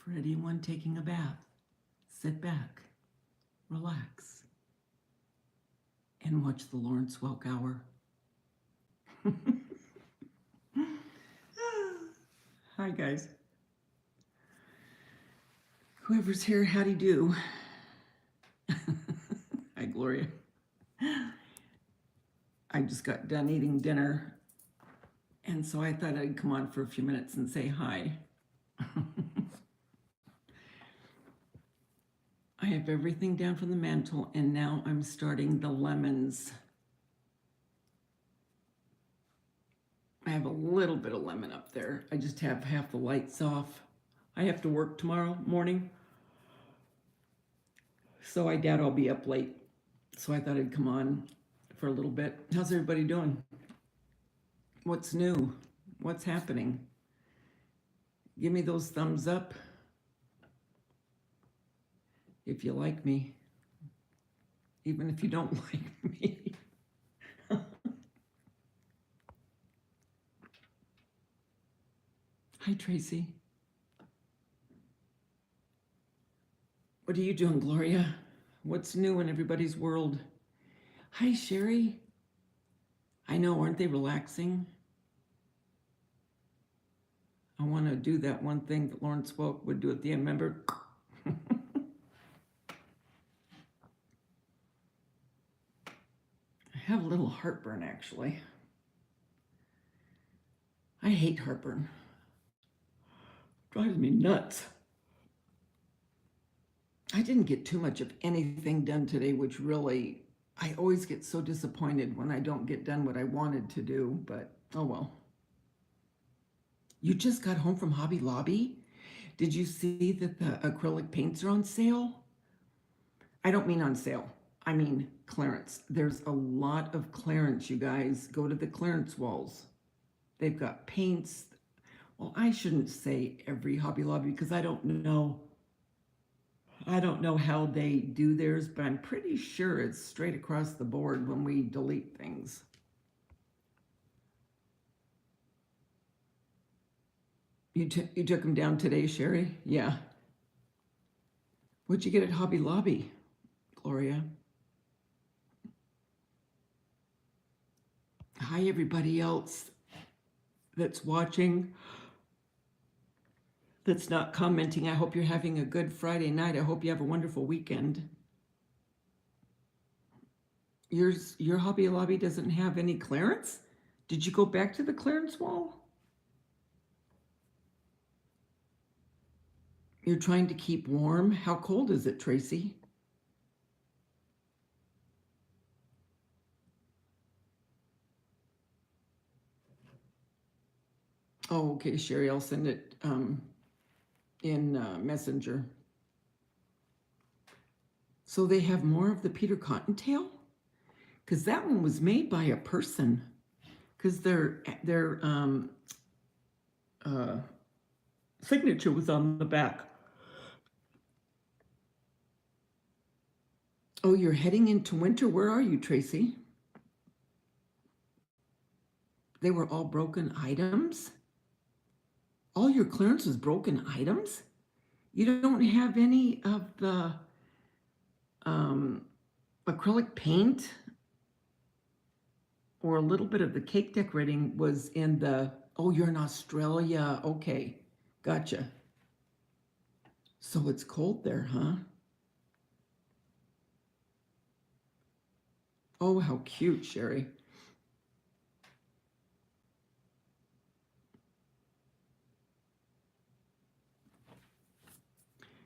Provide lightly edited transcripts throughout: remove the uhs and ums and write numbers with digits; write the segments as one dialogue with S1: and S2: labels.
S1: For anyone taking a bath, sit back, relax, and watch the Lawrence Welk Hour. Hi, guys. Whoever's here, howdy do. Hi, Gloria. I just got done eating dinner, and so I thought I'd come on for a few minutes and say hi. I have everything down from the mantle, and now I'm starting the lemons. I have a little bit of lemon up there. I just have half the lights off. I have to work tomorrow morning, so I doubt I'll be up late. So I thought I'd come on for a little bit. How's everybody doing? What's new? What's happening? Give me those thumbs up if you like me, even if you don't like me. Hi, Tracy. What are you doing, Gloria? What's new in everybody's world? Hi, Sherry. I know, aren't they relaxing? I want to do that one thing that Lawrence Welk would do at the end, remember? I have a little heartburn, actually. I hate heartburn. Drives me nuts. I didn't get too much of anything done today, which really, I always get so disappointed when I don't get done what I wanted to do, but oh well. You just got home from Hobby Lobby? Did you see that the acrylic paints are on sale? I don't mean on sale. I mean clearance. There's a lot of clearance, you guys. Go to the clearance walls. They've got paints. Well, I shouldn't say every Hobby Lobby because I don't know how they do theirs, but I'm pretty sure it's straight across the board when we delete things. You took them down today, Sherry? Yeah. What'd you get at Hobby Lobby, Gloria? Hi, everybody else that's watching, that's not commenting. I hope you're having a good Friday night. I hope you have a wonderful weekend. Your Hobby Lobby doesn't have any clearance? Did you go back to the clearance wall? You're trying to keep warm? How cold is it, Tracy? Oh, okay, Sherry, I'll send it in Messenger. So they have more of the Peter Cottontail? Because that one was made by a person. Because their signature was on the back. Oh, you're heading into winter? Where are you, Tracy? They were all broken items? All your clearance was broken items? You don't have any of the acrylic paint or a little bit of the cake decorating was in the, oh, you're in Australia. Okay, gotcha. So it's cold there, huh? Oh, how cute, Sherry.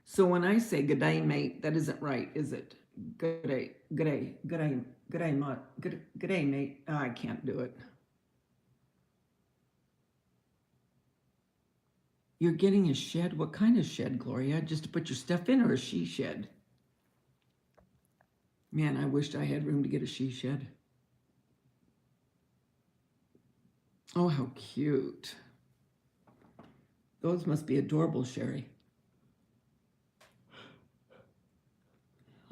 S1: So when I say good day, mate, that isn't right, is it? Good day, good day, good day, good day, good day, mate. Oh, I can't do it. You're getting a shed? What kind of shed, Gloria? Just to put your stuff in, or a she shed? Man, I wished I had room to get a she shed. Oh, how cute. Those must be adorable, Sherry.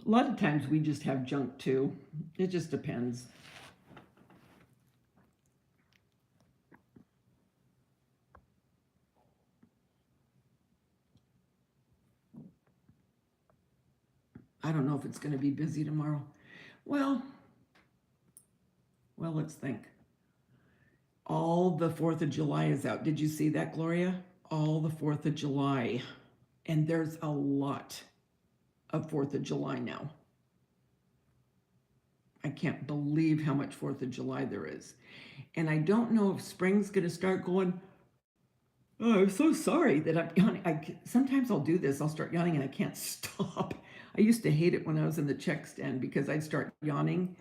S1: A lot of times we just have junk too. It just depends. I don't know if it's going to be busy tomorrow. Well, let's think. All the 4th of July is out. Did you see that, Gloria? All the 4th of July. And there's a lot of 4th of July now. I can't believe how much 4th of July there is. And I don't know if spring's going to start going, oh, I'm so sorry that I'm yawning. Sometimes I'll do this. I'll start yawning and I can't stop. I used to hate it when I was in the check stand because I'd start yawning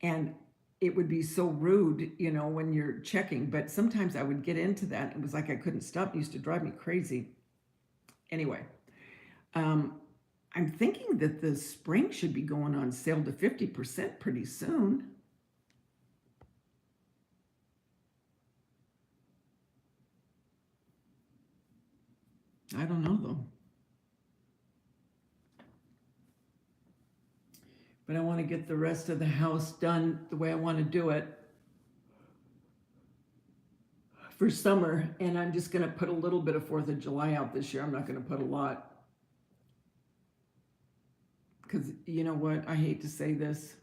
S1: and it would be so rude, when you're checking. But sometimes I would get into that. It was like I couldn't stop. It used to drive me crazy. Anyway, I'm thinking that the spring should be going on sale to 50% pretty soon. I don't know though. But I want to get the rest of the house done the way I want to do it for summer. And I'm just going to put a little bit of 4th of July out this year. I'm not going to put a lot. Because you know what? I hate to say this.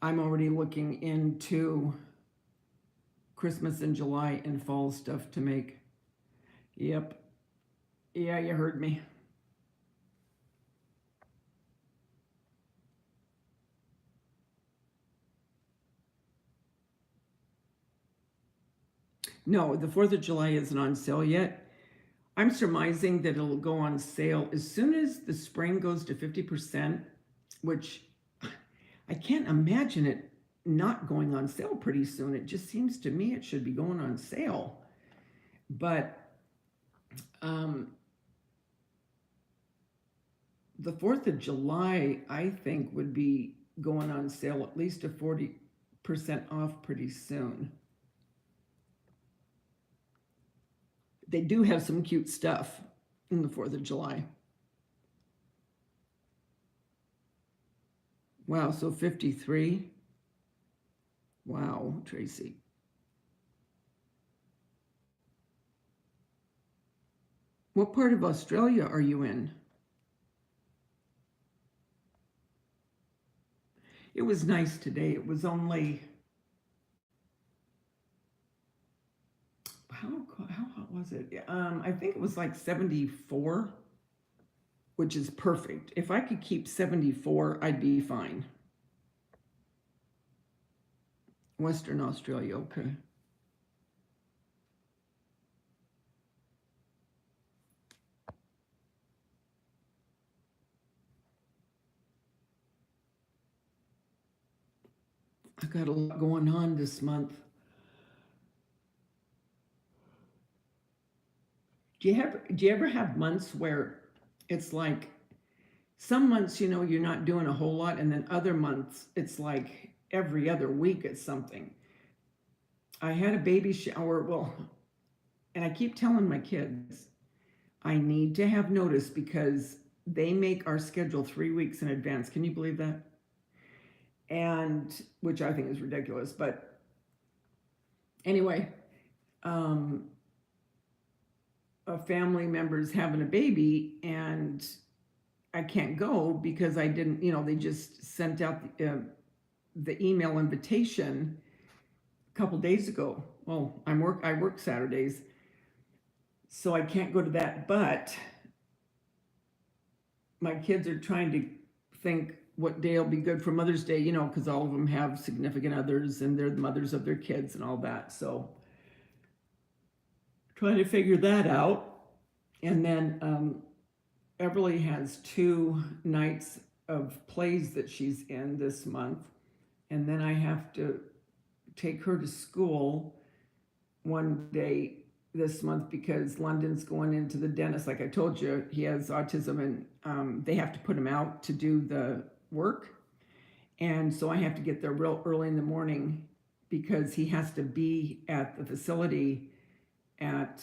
S1: I'm already looking into Christmas in July and fall stuff to make. Yep. Yeah, you heard me. No, the 4th of July isn't on sale yet. I'm surmising that it'll go on sale as soon as the spring goes to 50%, which I can't imagine it not going on sale pretty soon. It just seems to me it should be going on sale. But the 4th of July, I think, would be going on sale at least to 40% off pretty soon. They do have some cute stuff in the 4th of July. Wow, so 53. Wow, Tracy. What part of Australia are you in? It was nice today. It was only, how hot was it? I think it was like 74, which is perfect. If I could keep 74, I'd be fine. Western Australia, okay. I got a lot going on this month. Do you ever have months where it's like some months, you're not doing a whole lot, and then other months it's like every other week it's something. I had a baby shower, well, and I keep telling my kids I need to have notice because they make our schedule 3 weeks in advance. Can you believe that? And which I think is ridiculous, but anyway, a family member's having a baby and I can't go because I didn't, they just sent out the email invitation a couple days ago. Well, I work Saturdays, so I can't go to that, but my kids are trying to think what day will be good for Mother's Day, because all of them have significant others and they're the mothers of their kids and all that. So trying to figure that out. And then Everly has 2 nights of plays that she's in this month. And then I have to take her to school one day this month because London's going into the dentist. Like I told you, he has autism and they have to put him out to do the work. And so I have to get there real early in the morning because he has to be at the facility at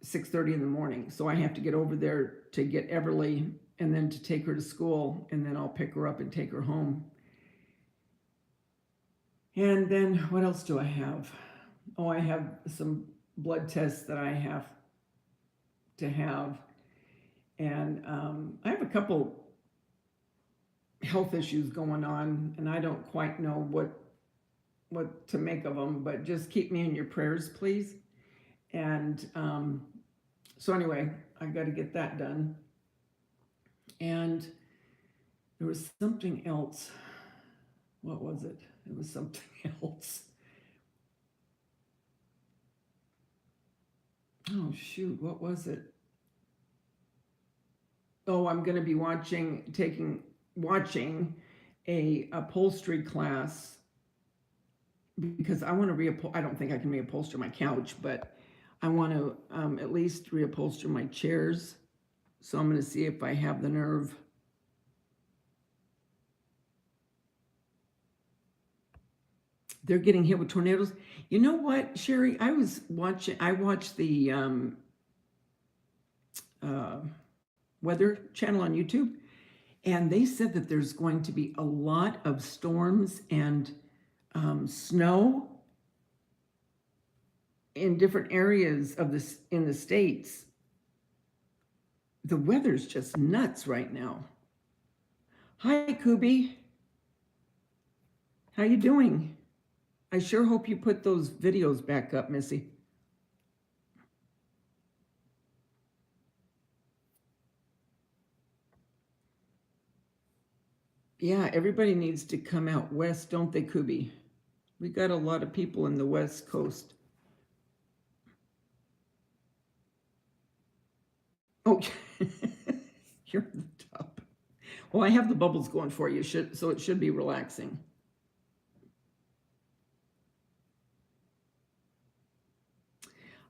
S1: 6:30 in the morning. So I have to get over there to get Everly and then to take her to school, and then I'll pick her up and take her home. And then what else do I have? Oh, I have some blood tests that I have to have. And I have a couple health issues going on, and I don't quite know what to make of them, but just keep me in your prayers, please. And so anyway, I got to get that done. And there was something else. What was it? It was something else. Oh shoot, what was it? Oh, I'm going to be watching a upholstery class because I want to I don't think I can reupholster my couch, but I want to at least reupholster my chairs. So I'm going to see if I have the nerve. They're getting hit with tornadoes. You know what, Sherry? I watched the uh, Weather Channel on YouTube, and they said that there's going to be a lot of storms and snow in different areas of this in the states. The weather's just nuts right now. Hi, Kubi. How you doing? I sure hope you put those videos back up, Missy. Yeah, everybody needs to come out west, don't they, Kubi? We got a lot of people in the West Coast. Oh, you're at the top. Well, I have the bubbles going for you, so it should be relaxing.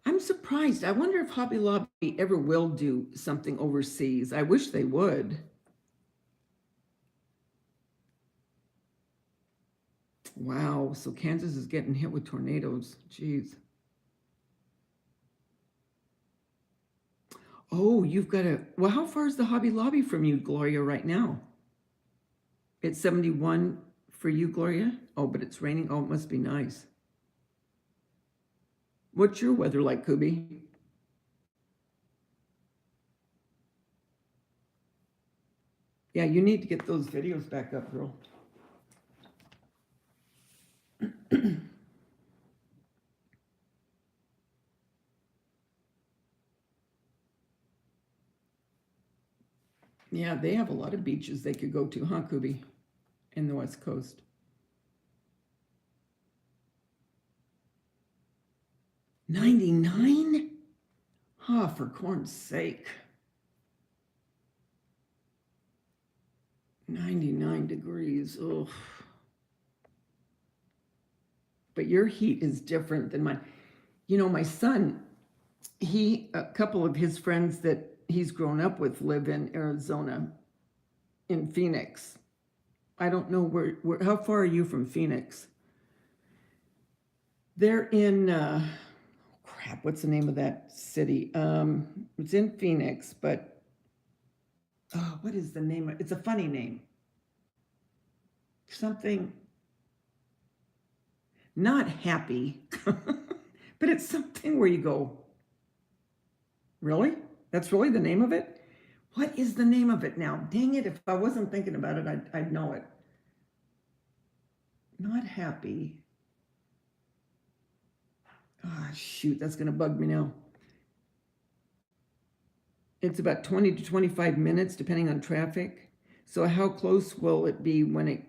S1: I'm surprised. I wonder if Hobby Lobby ever will do something overseas. I wish they would. Wow, so Kansas is getting hit with tornadoes. Jeez. Oh, you've got well, how far is the Hobby Lobby from you, Gloria, right now? It's 71 for you, Gloria? Oh, but it's raining. Oh, it must be nice. What's your weather like, Kubi? Yeah, you need to get those videos back up, girl. Yeah, they have a lot of beaches they could go to, huh, Kubi? In the West Coast. 99? Ah, for corn's sake. 99 degrees. Ugh. But your heat is different than mine. You know, my son, a couple of his friends that he's grown up with live in Arizona, in Phoenix. I don't know how far are you from Phoenix? They're in, crap, what's the name of that city? It's in Phoenix, but, oh, what is the name? It's a funny name. Something, not happy, but it's something where you go, really? That's really the name of it? What is the name of it now? Dang it, if I wasn't thinking about it, I'd know it. Not happy. Ah, shoot, that's going to bug me now. It's about 20 to 25 minutes, depending on traffic. So how close will it be when it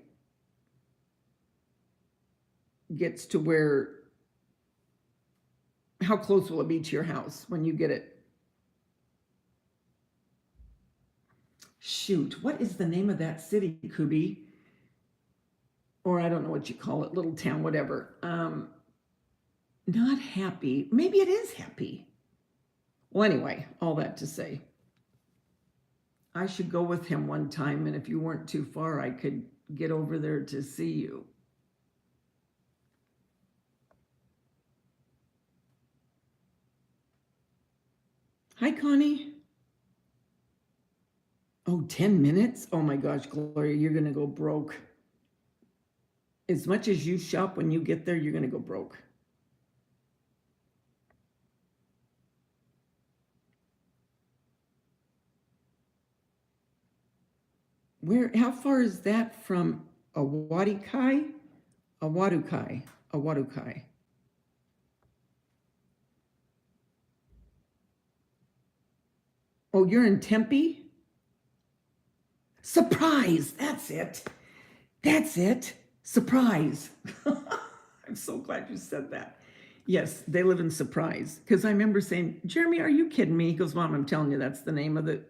S1: gets to where, how close will it be to your house when you get it? Shoot, what is the name of that city, Kubi? Or I don't know what you call it, little town, whatever. Not happy. Maybe it is happy. Well, anyway, all that to say, I should go with him one time, and if you weren't too far, I could get over there to see you. Hi, Connie. Oh, 10 minutes? Oh my gosh, Gloria, you're going to go broke. As much as you shop when you get there, you're going to go broke. How far is that from Awadikai? Awadukai. Awadukai. Oh, you're in Tempe? Surprise! That's it. That's it. Surprise. I'm so glad you said that. Yes, they live in Surprise. Because I remember saying, Jeremy, are you kidding me? He goes, Mom, I'm telling you, that's the name of the.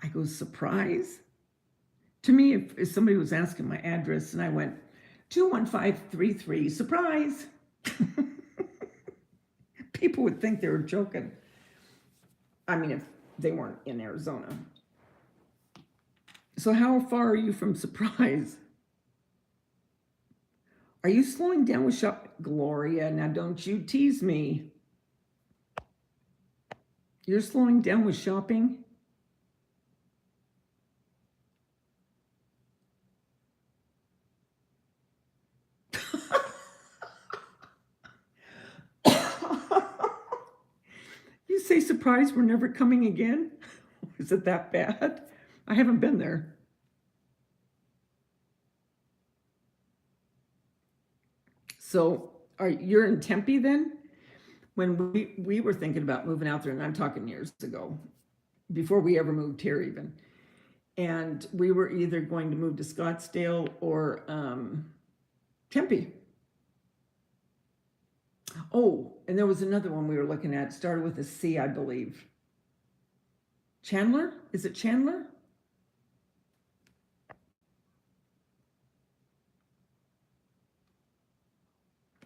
S1: I go, Surprise? To me, if somebody was asking my address and I went, 21533, surprise, people would think they were joking. I mean, if they weren't in Arizona. So how far are you from Surprise? Are you slowing down with shop? Gloria, now don't you tease me. You're slowing down with shopping? You say Surprise, we're never coming again? Is it that bad? I haven't been there. So you're in Tempe then? When we were thinking about moving out there, and I'm talking years ago, before we ever moved here even, and we were either going to move to Scottsdale or Tempe. Oh, and there was another one we were looking at, started with a C, I believe. Chandler? Is it Chandler?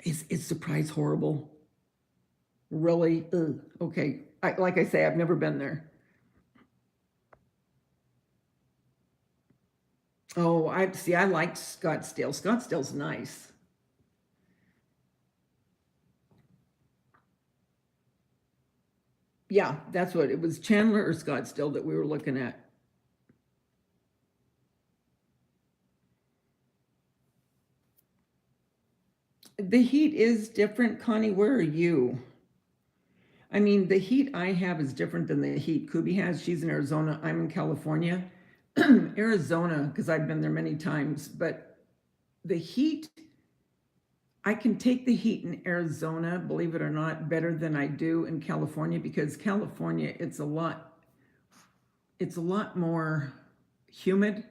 S1: Is Surprise horrible? Really? Ugh. Okay. Like I say, I've never been there. Oh, I see. I liked Scottsdale. Scottsdale's nice. Yeah, that's what it was. Chandler or Scottsdale that we were looking at. The heat is different, Connie. Where are you? I mean, the heat I have is different than the heat Kubi has. She's in Arizona. I'm in California. Arizona, because I've been there many times, but the heat, I can take the heat in Arizona, believe it or not, better than I do in California, because California, it's a lot more humid.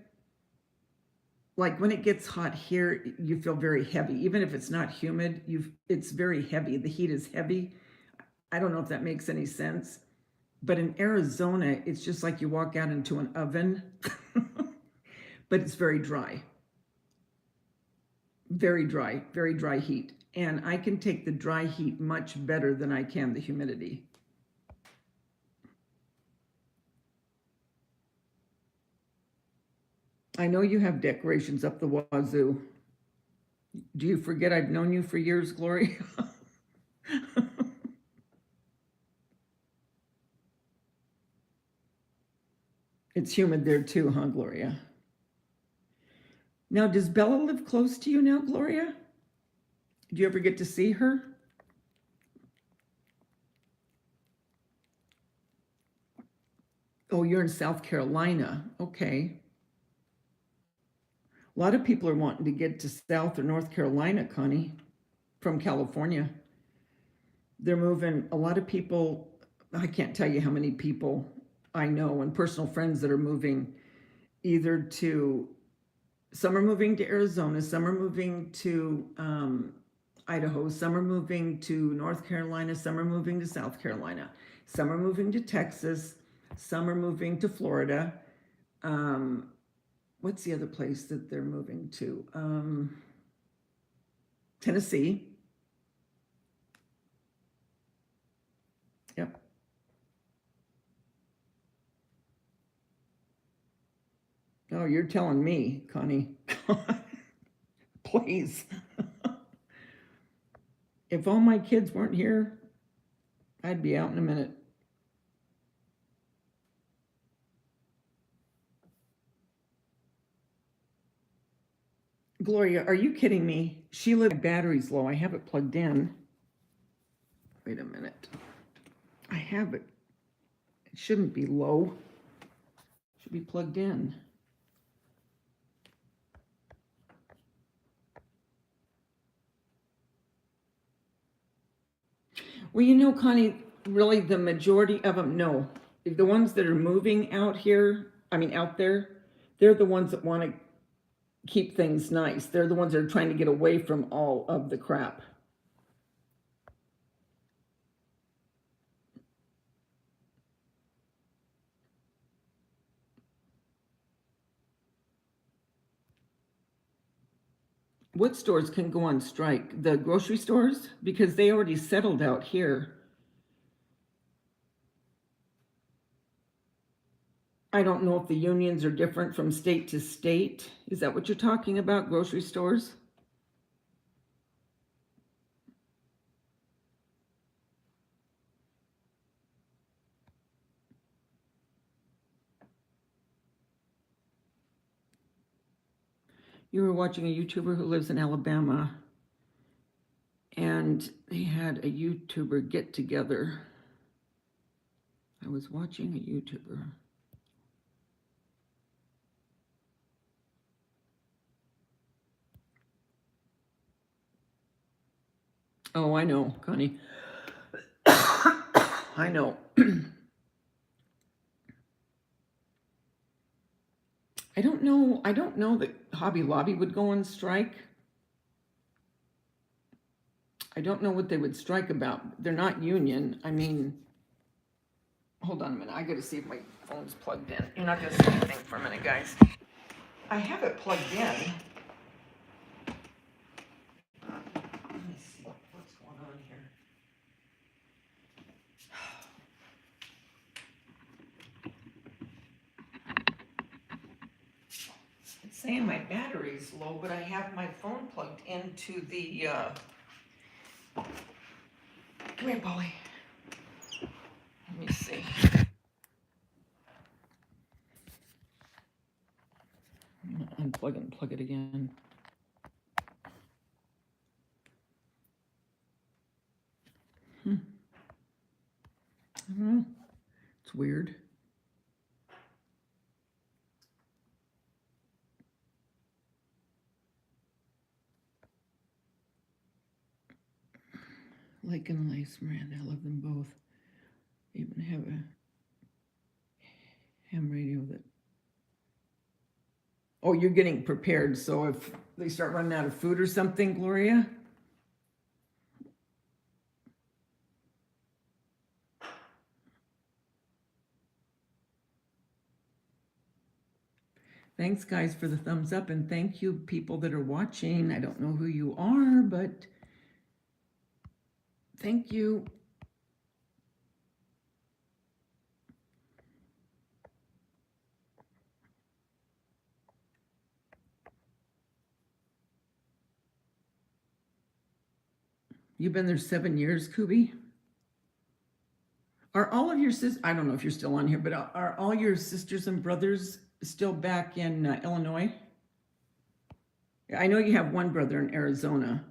S1: Like when it gets hot here, you feel very heavy. Even if it's not humid, it's very heavy. The heat is heavy. I don't know if that makes any sense. But in Arizona, it's just like you walk out into an oven, but it's very dry heat. And I can take the dry heat much better than I can the humidity. I know you have decorations up the wazoo. Do you forget I've known you for years, Gloria? It's humid there too, huh, Gloria? Now, does Bella live close to you now, Gloria? Do you ever get to see her? Oh, you're in South Carolina. Okay. A lot of people are wanting to get to South or North Carolina, Connie, from California. They're moving. A lot of people, I can't tell you how many people I know and personal friends that are moving either to, some are moving to Arizona, some are moving to Idaho, some are moving to North Carolina, some are moving to South Carolina, some are moving to Texas, some are moving to Florida. What's the other place that they're moving to? Tennessee. Yep. Oh, you're telling me, Connie. Please. If all my kids weren't here, I'd be out in a minute. Gloria, are you kidding me? Sheila, my battery's low. I have it plugged in. Wait a minute. I have it. It shouldn't be low. It should be plugged in. Well, you know, Connie, really the majority of them, no. The ones that are moving out here, I mean, out there, they're the ones that want to keep things nice. They're the ones that are trying to get away from all of the crap. What stores can go on strike? The grocery stores? Because they already settled out here. I don't know if the unions are different from state to state. Is that what you're talking about, grocery stores? You were watching a YouTuber who lives in Alabama, and they had a YouTuber get together. I was watching a YouTuber. Oh, I know, Connie. I know. I don't know. I don't know that Hobby Lobby would go on strike. I don't know what they would strike about. They're not union. I mean, hold on a minute. I got to see if my phone's plugged in. You're not going to see anything for a minute, guys. I have it plugged in. Let me see what's going on here. It's saying my battery's low, but I have my phone plugged into the, come here, Polly. Let me see. I'm gonna unplug and plug it again. I don't know. It's weird. Lake and Lace, Miranda, I love them both. They even have a ham radio that. Oh, you're getting prepared. So if they start running out of food or something, Gloria? Thanks, guys, for the thumbs up. And thank you, people that are watching. I don't know who you are, but thank you. You've been there 7 years, Kubi? Are all of your sisters, I don't know if you're still on here, but are all your sisters and brothers still back in Illinois? I know you have one brother in Arizona.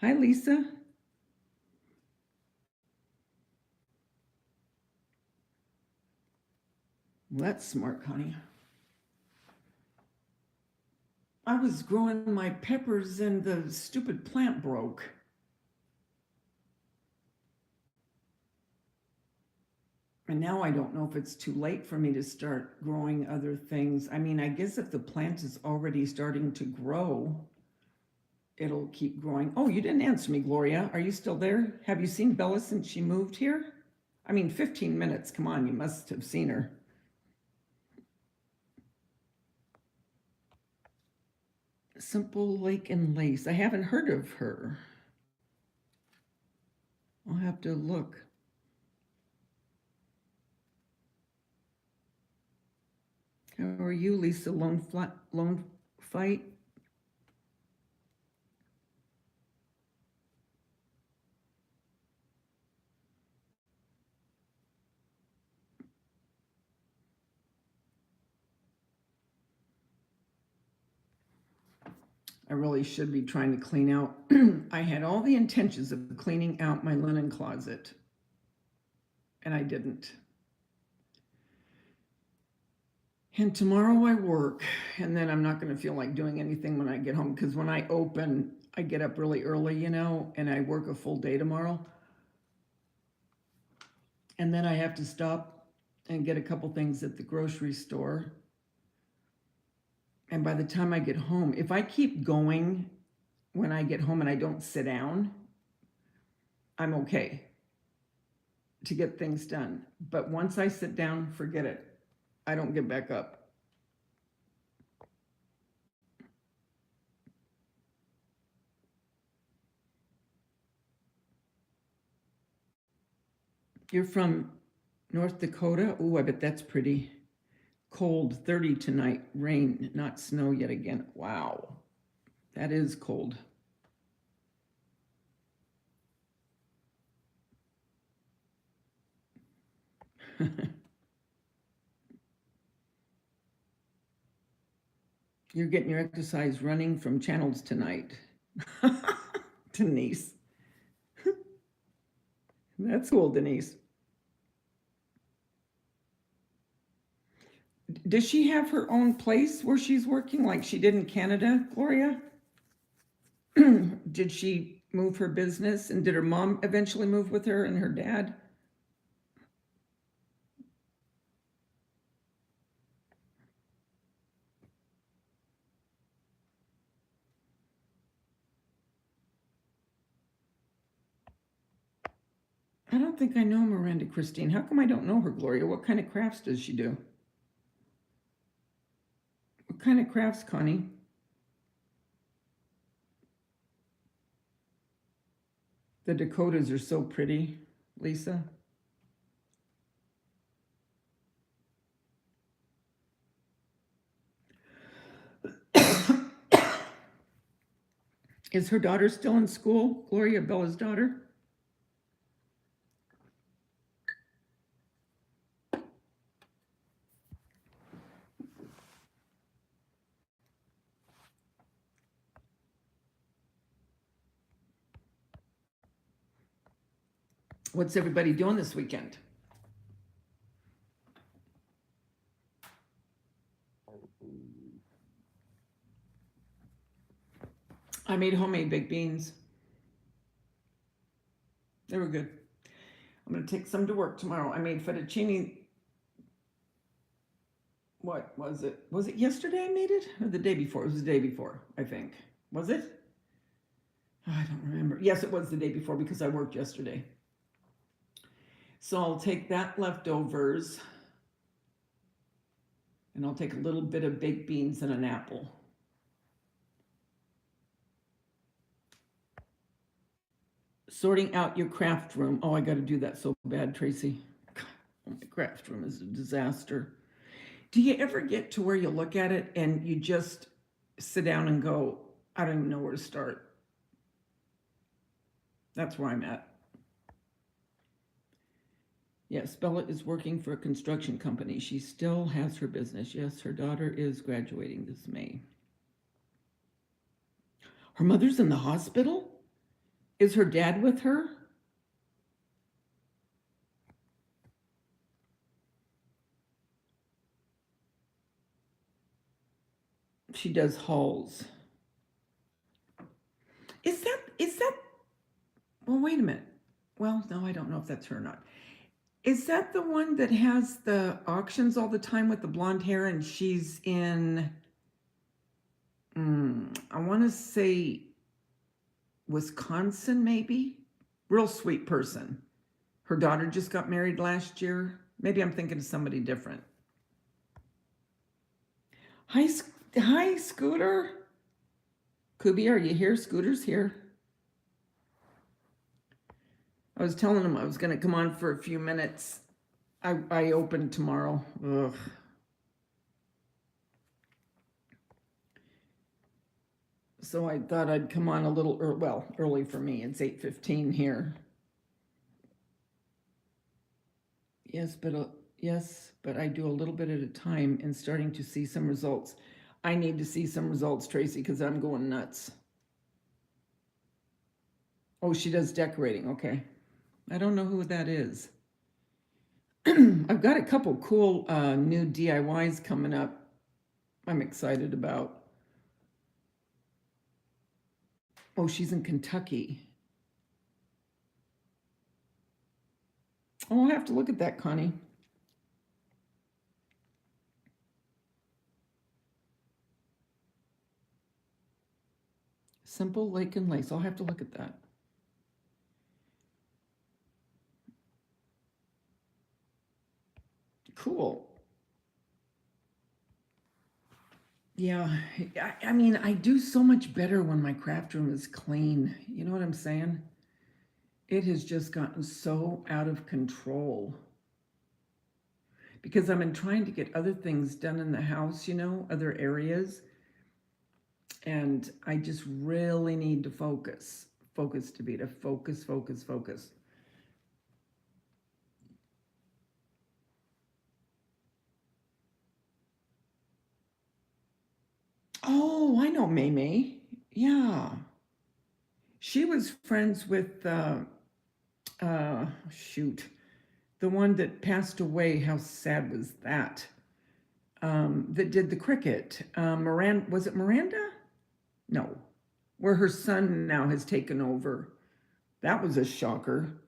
S1: Hi, Lisa. Well, that's smart, Connie. I was growing my peppers and the stupid plant broke. And now I don't know if it's too late for me to start growing other things. I mean, I guess if the plant is already starting to grow, it'll keep growing. Oh, you didn't answer me, Gloria. Are you still there? Have you seen Bella since she moved here? I mean, 15 minutes. Come on, you must have seen her. Simple Lake and Lace. I haven't heard of her. I'll have to look. How are you, Lisa? Lone fight? I really should be trying to clean out. I had all the intentions of cleaning out my linen closet, and I didn't. And tomorrow I work, and then I'm not going to feel like doing anything when I get home, because when I open, I get up really early, and I work a full day tomorrow. And then I have to stop and get a couple things at the grocery store. And by the time I get home, if I keep going when I get home and I don't sit down, I'm okay to get things done. But once I sit down, forget it. I don't get back up. You're from North Dakota? Ooh, I bet that's pretty. Cold, 30 tonight, rain, not snow yet again. Wow, that is cold. You're getting your exercise running from channels tonight. Denise. That's cool, Denise. Does she have her own place where she's working like she did in Canada, Gloria? Did she move her business, and did her mom eventually move with her and her dad? I don't think I know Miranda Christine. How come I don't know her, Gloria? What kind of crafts does she do? What kind of crafts, Connie? The Dakotas are so pretty, Lisa. Is her daughter still in school, Gloria, Bella's daughter? What's everybody doing this weekend? I made homemade baked beans. They were good. I'm going to take some to work tomorrow. I made fettuccine. What was it? Was it yesterday I made it? Or the day before? It was the day before, I think. Was it? I don't remember. Yes, it was the day before because I worked yesterday. So I'll take that leftovers, and I'll take a little bit of baked beans and an apple. Sorting out your craft room. Oh, I got to do that so bad, Tracy. God, my craft room is a disaster. Do you ever get to where you look at it and you just sit down and go, I don't even know where to start? That's where I'm at. Yes, Bella is working for a construction company. She still has her business. Yes, her daughter is graduating this May. Her mother's in the hospital? Is her dad with her? She does hauls. Is that, well, wait a minute. Well, no, I don't know if that's her or not. Is that the one that has the auctions all the time with the blonde hair, and she's in, I want to say Wisconsin, maybe? Real sweet person. Her daughter just got married last year. Maybe I'm thinking of somebody different. Hi, Scooter. Kubi, are you here? Scooter's here. I was telling him I was going to come on for a few minutes. I open tomorrow. Ugh. So I thought I'd come on a little early for me. It's 8:15 here. Yes, but I do a little bit at a time and starting to see some results. I need to see some results, Tracy, because I'm going nuts. Oh, she does decorating. Okay. I don't know who that is. I've got a couple cool new DIYs coming up I'm excited about. Oh, she's in Kentucky. Oh, I'll have to look at that, Connie. Simple Lake and Lace. I'll have to look at that. Cool. Yeah, I mean, I do so much better when my craft room is clean. You know what I'm saying? It has just gotten so out of control because I've been trying to get other things done in the house, other areas. And I just really need to focus. Focus, Tabita. Focus, focus, focus. Oh, I know May May. Yeah. She was friends with, shoot, the one that passed away. How sad was that? That did the cricket. Miranda, was it Miranda? No. Where her son now has taken over. That was a shocker.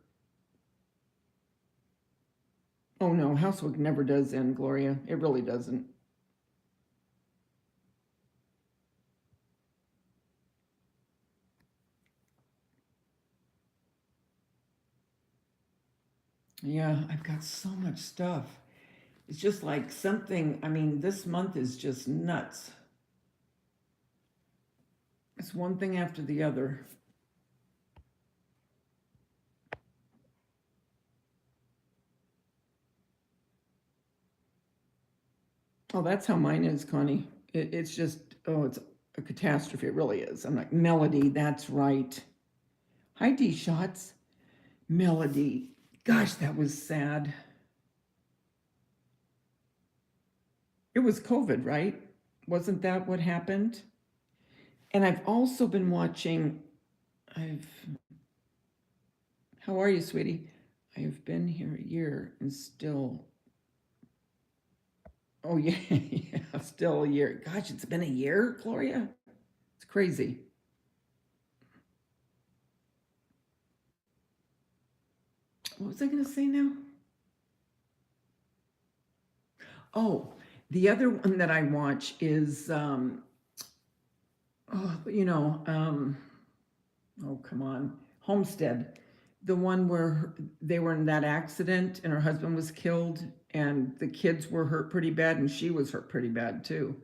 S1: Oh no, housework never does end, Gloria. It really doesn't. Yeah, I've got so much stuff. It's just like something, I mean, this month is just nuts. It's one thing after the other. Oh, that's how mine is, Connie. It's just, oh, it's a catastrophe. It really is. I'm like, Melody, that's right. Hi, D Shots. Melody. Gosh, that was sad. It was COVID, right? Wasn't that what happened? And I've also been watching, I've, how are you, sweetie? I have been here a year and still, oh yeah, yeah, still a year. Gosh, it's been a year, Gloria? It's crazy. What was I going to say now? Oh, the other one that I watch is, oh, oh, come on, Homestead. The one where they were in that accident and her husband was killed and the kids were hurt pretty bad and she was hurt pretty bad too.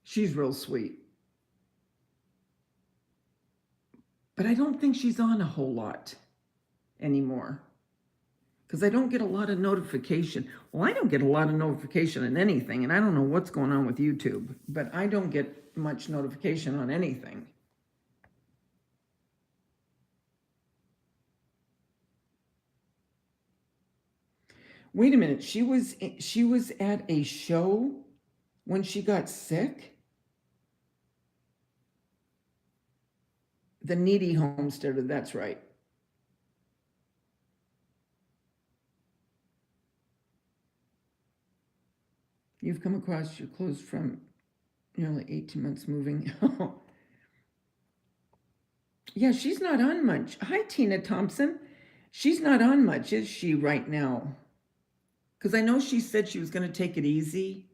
S1: She's real sweet. But I don't think she's on a whole lot anymore because I don't get a lot of notification. Well, I don't get a lot of notification on anything, and I don't know what's going on with YouTube, but I don't get much notification on anything. Wait a minute, she was at a show when she got sick? The Needy Homesteader, that's right. You've come across your clothes from nearly 18 months moving. Yeah, she's not on much. Hi, Tina Thompson. She's not on much, is she, right now? Because I know she said she was going to take it easy.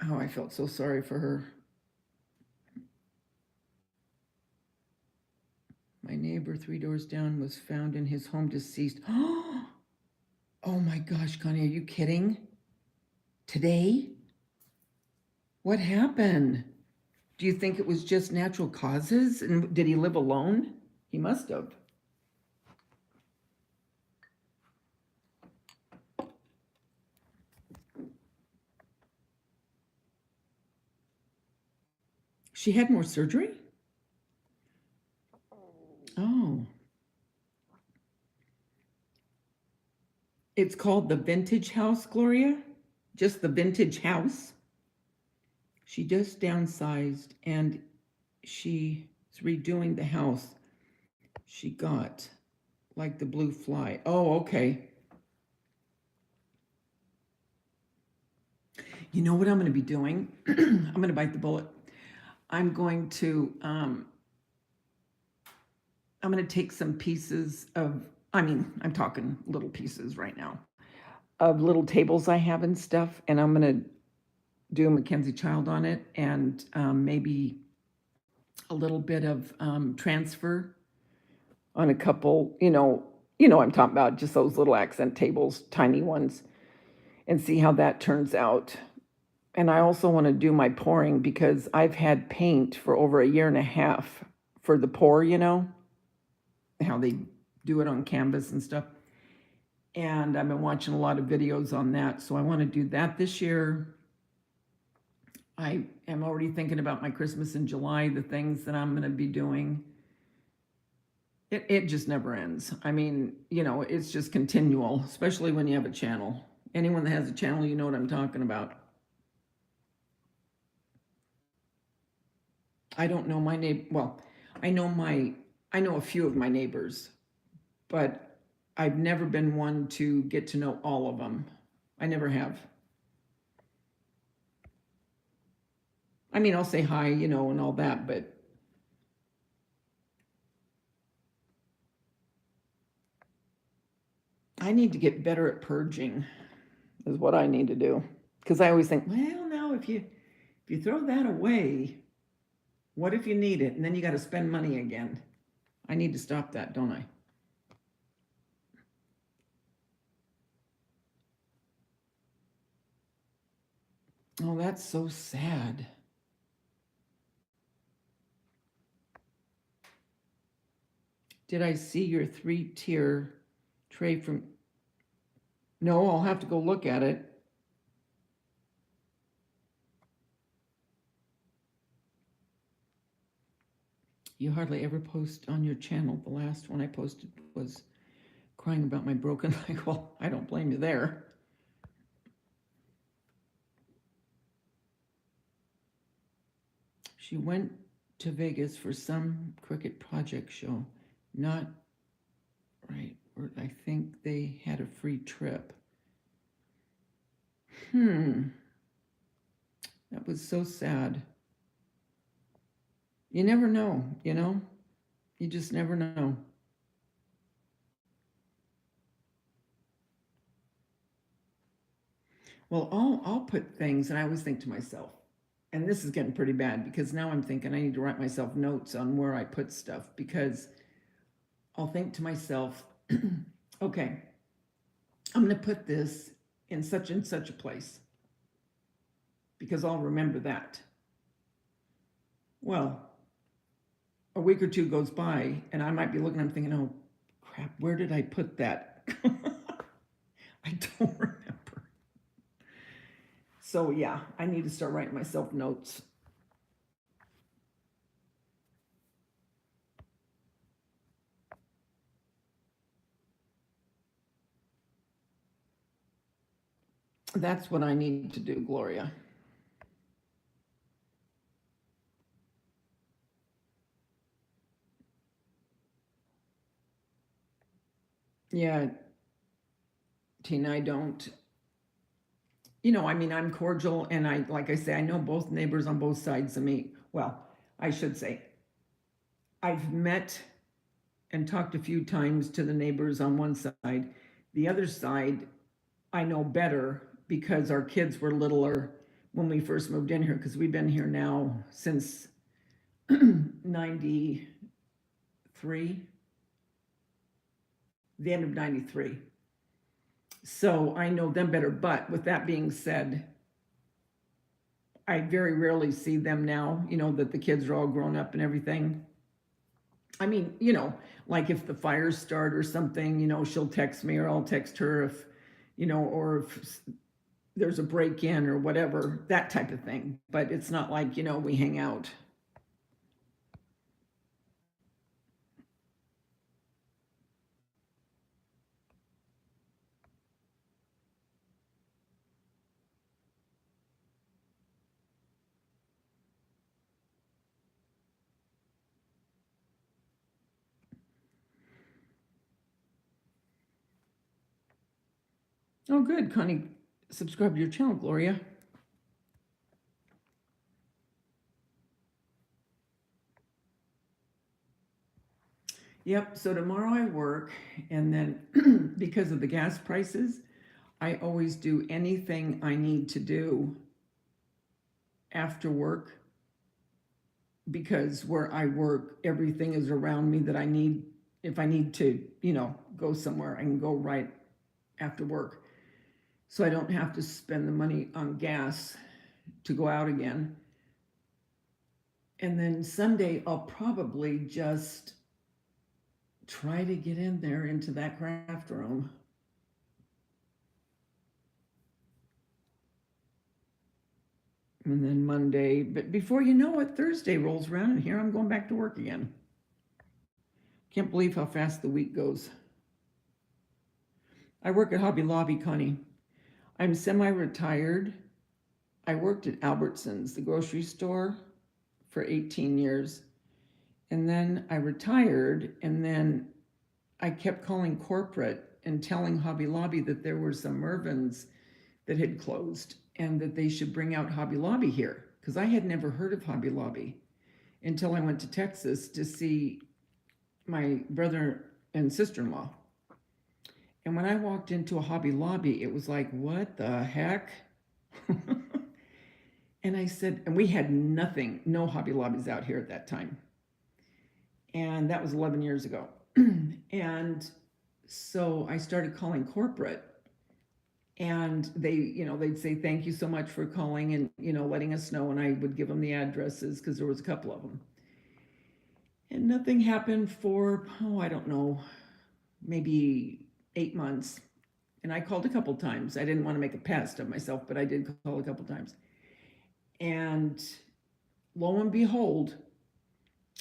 S1: Oh, I felt so sorry for her. My neighbor 3 doors down was found in his home deceased. Oh my gosh, Connie, are you kidding? Today? What happened? Do you think it was just natural causes? And did he live alone? He must have. She had more surgery? Oh. It's called the Vintage House, Gloria? just the vintage house. She just downsized and she's redoing the house. She got like the blue fly. Oh, okay. You know what I'm going to be doing? I'm going to bite the bullet. I'm going to I'm going to take some pieces of, I mean, I'm talking little pieces right now, of little tables I have and stuff, and I'm going to do a Mackenzie Child on it, and maybe a little bit of transfer on a couple, what I'm talking about, just those little accent tables, tiny ones, and see how that turns out. And I also want to do my pouring because I've had paint for over a year and a half for the pour, how they do it on canvas and stuff. And I've been watching a lot of videos on that. So I want to do that this year. I am already thinking about my Christmas in July, the things that I'm going to be doing. It just never ends. I mean, it's just continual, especially when you have a channel. Anyone that has a channel, you know what I'm talking about. I don't know my neighbor. Well, I know a few of my neighbors, but I've never been one to get to know all of them. I never have. I mean, I'll say hi, and all that, but I need to get better at purging, is what I need to do. Because I always think, well, now if you throw that away, what if you need it? And then you got to spend money again. I need to stop that, don't I? Oh, that's so sad. Did I see your 3-tier tray from? No, I'll have to go look at it. You hardly ever post on your channel. The last one I posted was crying about my broken leg. Well, I don't blame you there. She went to Vegas for some cricket project show. Not right. Or I think they had a free trip. That was so sad. You never know, You just never know. Well, I'll put things, and I always think to myself, and this is getting pretty bad because now I'm thinking I need to write myself notes on where I put stuff because I'll think to myself, okay, I'm going to put this in such and such a place because I'll remember that. Well, a week or two goes by and I might be looking, I'm thinking, oh crap, where did I put that? I don't remember. So yeah, I need to start writing myself notes. That's what I need to do, Gloria. Yeah, Tina, I don't. I mean, I'm cordial and like I say, I know both neighbors on both sides of me. Well, I should say, I've met and talked a few times to the neighbors on one side. The other side, I know better because our kids were littler when we first moved in here because we've been here now since 93, the end of 93. So I know them better. But with that being said, I very rarely see them now, that the kids are all grown up and everything. I mean, like if the fires start or something, she'll text me or I'll text her if, or if there's a break in or whatever, that type of thing. But it's not like, we hang out. Oh, good. Connie, subscribe to your channel, Gloria. Yep, so tomorrow I work, and then because of the gas prices, I always do anything I need to do after work because where I work, everything is around me that I need. If I need to, go somewhere, I can go right after work. So I don't have to spend the money on gas to go out again. And then Sunday, I'll probably just try to get in there into that craft room. And then Monday, but before you know it, Thursday rolls around and here I'm going back to work again. Can't believe how fast the week goes. I work at Hobby Lobby, Connie. I'm semi-retired. I worked at Albertsons, the grocery store, for 18 years. And then I retired, and then I kept calling corporate and telling Hobby Lobby that there were some Mervyns that had closed and that they should bring out Hobby Lobby here because I had never heard of Hobby Lobby until I went to Texas to see my brother and sister-in-law. And when I walked into a Hobby Lobby, it was like, what the heck? And I said, and we had nothing, no Hobby Lobbies out here at that time. And that was 11 years ago. And so I started calling corporate, and they'd say, thank you so much for calling and, letting us know. And I would give them the addresses because there was a couple of them. And nothing happened for, I don't know, maybe 8 months. And I called a couple times. I didn't want to make a pest of myself, but I did call a couple times. And lo and behold,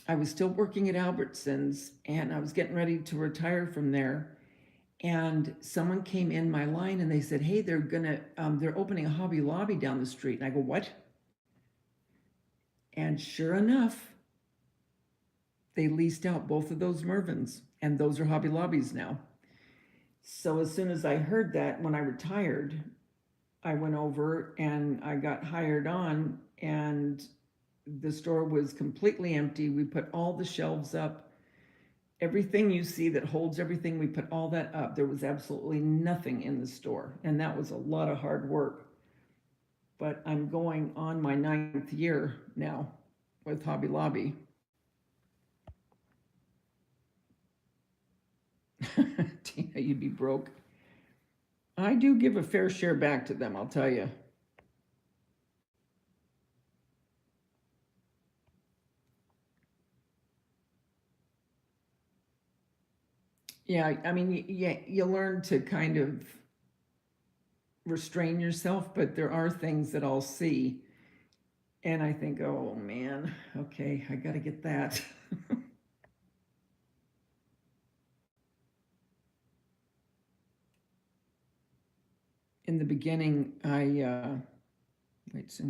S1: I was still working at Albertsons and I was getting ready to retire from there. And someone came in my line and they said, hey, they're opening a Hobby Lobby down the street. And I go, what? And sure enough, they leased out both of those Mervyns, and those are Hobby Lobbies now. So as soon as I heard that, when I retired, I went over and I got hired on, and the store was completely empty. We put all the shelves up. Everything you see that holds everything, we put all that up. There was absolutely nothing in the store, and that was a lot of hard work. But I'm going on my 9th year now with Hobby Lobby. Tina, you'd be broke. I do give a fair share back to them, I'll tell you. Yeah, I mean, you learn to kind of restrain yourself, but there are things that I'll see and I think, oh man, okay, I got to get that. In the beginning, wait, so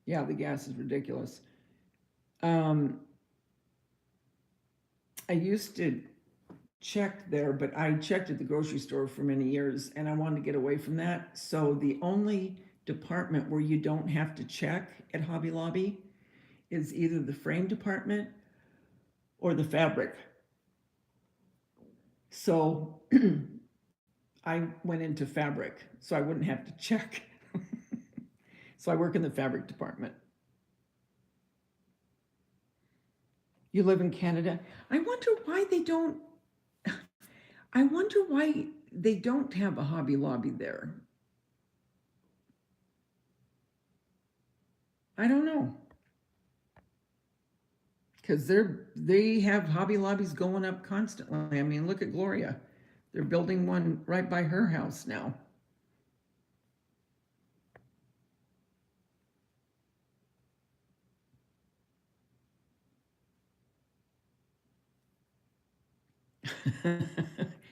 S1: yeah, the gas is ridiculous. Um, I used to check there, but I checked at the grocery store for many years and I wanted to get away from that. So the only department where you don't have to check at Hobby Lobby is either the frame department or the fabric. So I went into fabric so I wouldn't have to check. So I work in the fabric department. You live in Canada. I wonder why they don't I wonder why they don't have a Hobby Lobby there. I don't know. Because they have Hobby Lobbies going up constantly. I mean, look at Gloria. They're building one right by her house now.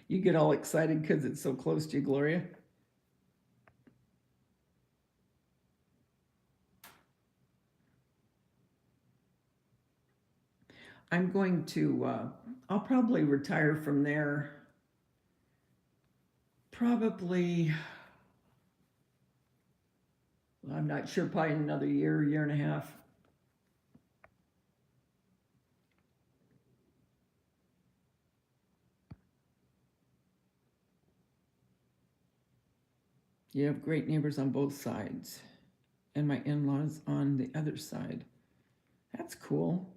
S1: You get all excited because it's so close to you, Gloria. I'm going to, I'll probably retire from there Probably, I'm not sure, probably another year, year and a half. You have great neighbors on both sides, and my in-laws on the other side. That's cool.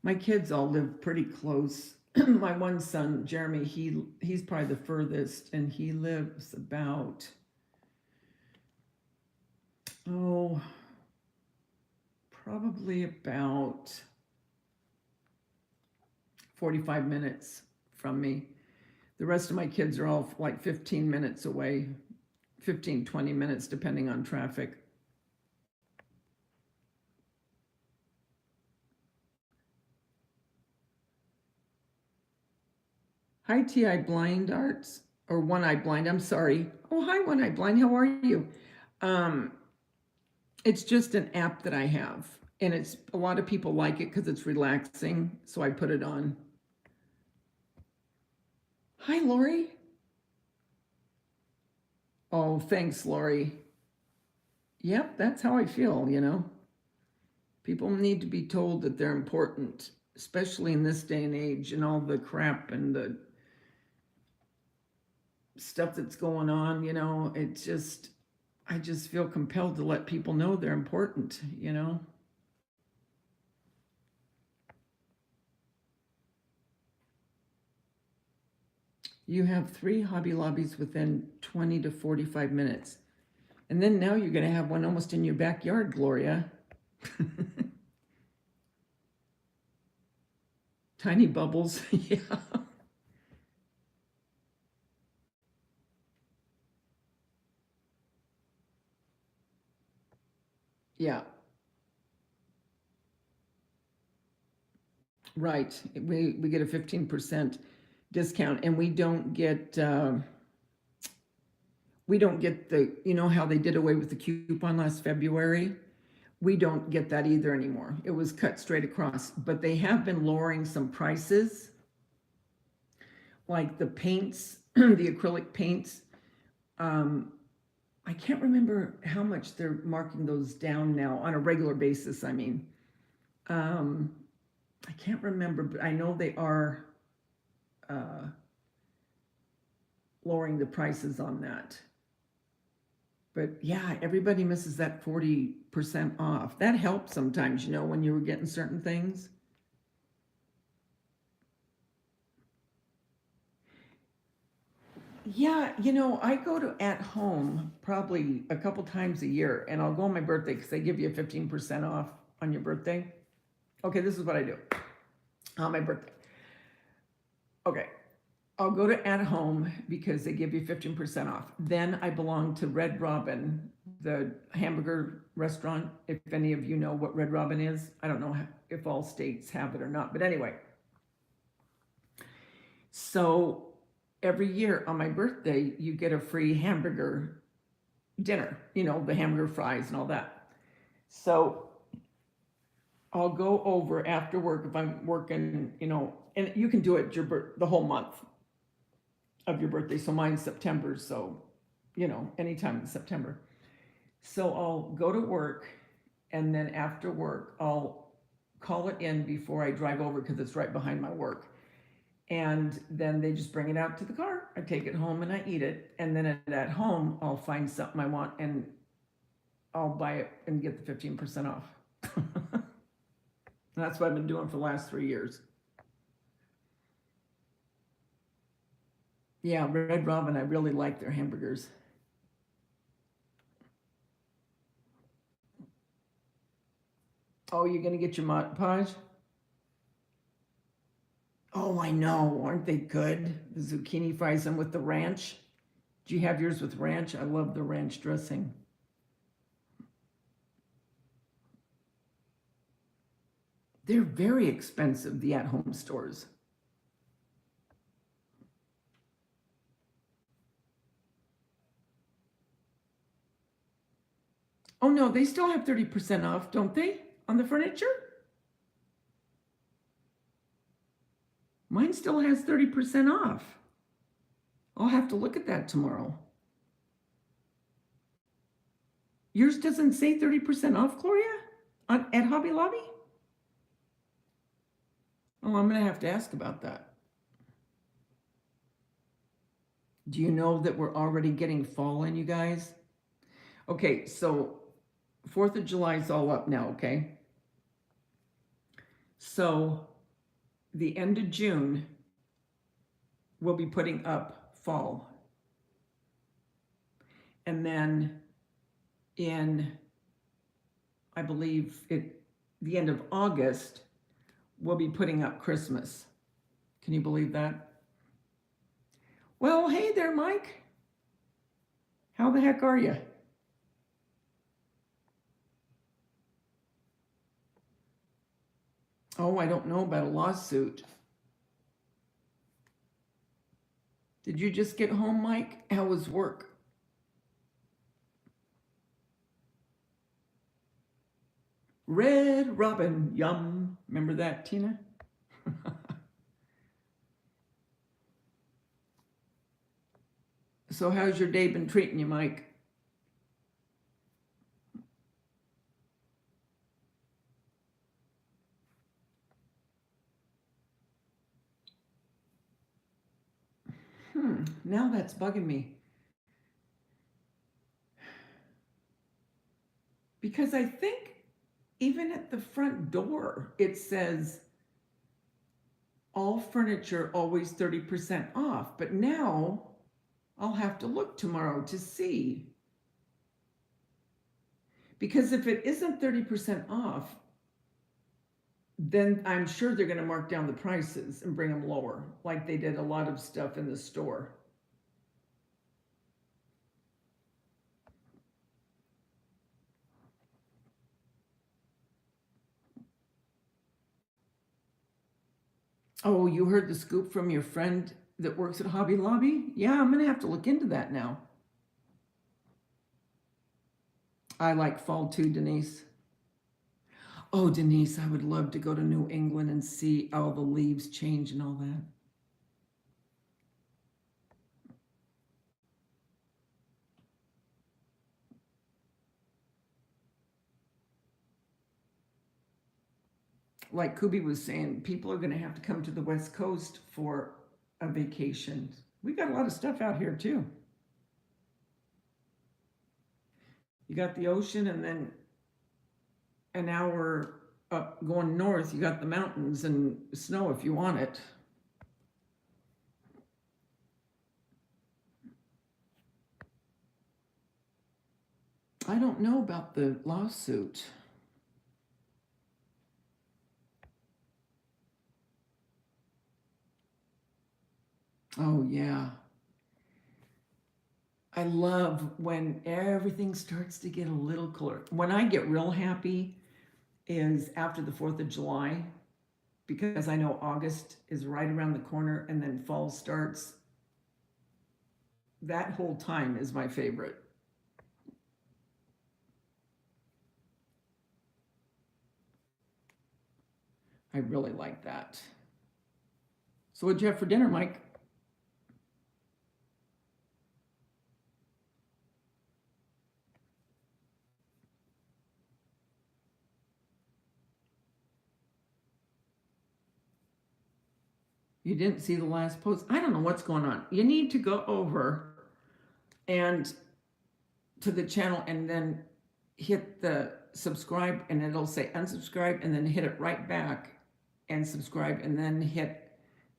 S1: My kids all live pretty close. My one son, Jeremy, he's probably the furthest, and he lives about, oh, probably about 45 minutes from me. The rest of my kids are all like 15 minutes away, 15, 20 minutes, depending on traffic. Hi, TI Blind Arts, or One Eye Blind, I'm sorry. Oh, hi, One Eye Blind, how are you? Um, it's just an app that I have, and it's a lot of people like it because it's relaxing, so I put it on. Hi, Lori. Oh, thanks, Lori. Yep, that's how I feel, you know. People need to be told that they're important, especially in this day and age and all the crap and the stuff that's going on, you know. I just feel compelled to let people know they're important, you know. You have 3 Hobby Lobbies within 20 to 45 minutes. And then now you're going to have one almost in your backyard, Gloria. Tiny bubbles, yeah. Yeah, right. We get a 15% discount, and we don't get the, you know how they did away with the coupon last February? We don't get that either anymore. It was cut straight across, but they have been lowering some prices, like the paints, the acrylic paints. Um, I can't remember how much they're marking those down now on a regular basis. I mean, um, I can't remember, but I know they are uh, lowering the prices on that. But yeah, everybody misses that 40% off. That helps sometimes, you know, when you were getting certain things. Yeah, you know, I go to at home probably a couple times a year, and I'll go on my birthday because they give you 15% off on your birthday. Okay, this is what I do on my birthday. Okay, I'll go to at home because they give you 15% off. Then I belong to Red Robin, the hamburger restaurant. If any of you know what Red Robin is, I don't know if all states have it or not, but anyway. So every year on my birthday, you get a free hamburger dinner, you know, the hamburger fries and all that. So I'll go over after work if I'm working, you know, and you can do it the whole month of your birthday. So mine's September, so you know, anytime in September. So I'll go to work, and then after work, I'll call it in before I drive over because it's right behind my work. And then they just bring it out to the car. I take it home and I eat it. And then at home, I'll find something I want and I'll buy it and get the 15% off. That's what I've been doing for the last 3 years. Yeah, Red Robin, I really like their hamburgers. Oh, you're gonna get your Mod Podge? Oh, I know. Aren't they good? The zucchini fries and with the ranch. Do you have yours with ranch? I love the ranch dressing. They're very expensive, the at-home stores. Oh no, they still have 30% off, don't they? On the furniture? Mine still has 30% off. I'll have to look at that tomorrow. Yours doesn't say 30% off, Gloria, at Hobby Lobby? Oh, I'm going to have to ask about that. Do you know that we're already getting fall in, you guys? Okay, so 4th of July is all up now, okay? So the end of June, we'll be putting up fall. And then in, I believe, the end of August, we'll be putting up Christmas. Can you believe that? Well, hey there, Mike. How the heck are you? Oh, I don't know about a lawsuit. Did you just get home, Mike? How was work? Red Robin, yum. Remember that, Tina? So how's your day been treating you, Mike? Now that's bugging me. Because I think even at the front door, it says all furniture always 30% off. But now I'll have to look tomorrow to see. Because if it isn't 30% off, then I'm sure they're going to mark down the prices and bring them lower, like they did a lot of stuff in the store. Oh, you heard the scoop from your friend that works at Hobby Lobby? Yeah, I'm going to have to look into that now. I like fall too, Denise. Oh, Denise, I would love to go to New England and see all the leaves change and all that. Like Kubi was saying, people are going to have to come to the West Coast for a vacation. We got a lot of stuff out here too. You got the ocean, and then an hour up going north, you got the mountains and snow if you want it. I don't know about the lawsuit. Oh, yeah. I love when everything starts to get a little cooler. When I get real happy is after the 4th of July, because I know August is right around the corner and then fall starts. That whole time is my favorite. I really like that. So what'd you have for dinner, Mike? You didn't see the last post? I don't know what's going on. You need to go over and to the channel and then hit the subscribe, and it'll say unsubscribe, and then hit it right back and subscribe, and then hit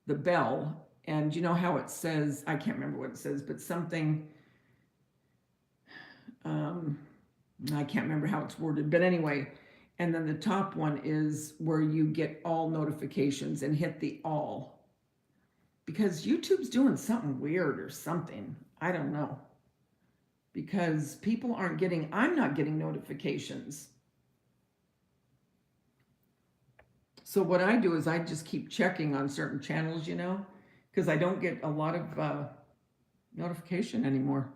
S1: the bell. And you know how it says, I can't remember what it says, but something, I can't remember how it's worded, but anyway, and then the top one is where you get all notifications, and hit the all, because YouTube's doing something weird or something. I don't know. Because people aren't getting, I'm not getting notifications. So what I do is I just keep checking on certain channels, because I don't get a lot of notification anymore.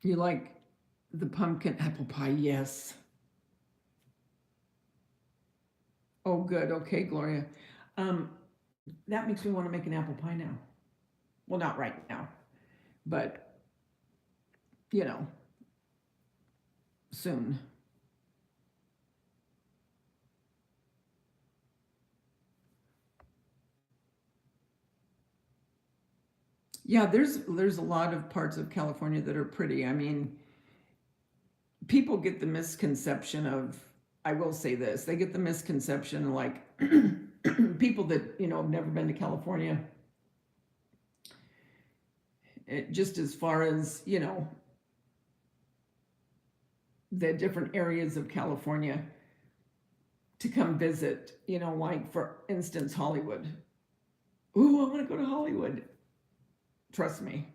S1: You like the pumpkin apple pie? Yes. Oh, good. Okay, Gloria. Um, that makes me want to make an apple pie now. Well, not right now, but you know, soon. Yeah, there's a lot of parts of California that are pretty. I mean, people get the misconception of, I will say this, they get the misconception like people that, have never been to California, just as far as, the different areas of California to come visit, like for instance, Hollywood. Ooh, I want to go to Hollywood. Trust me,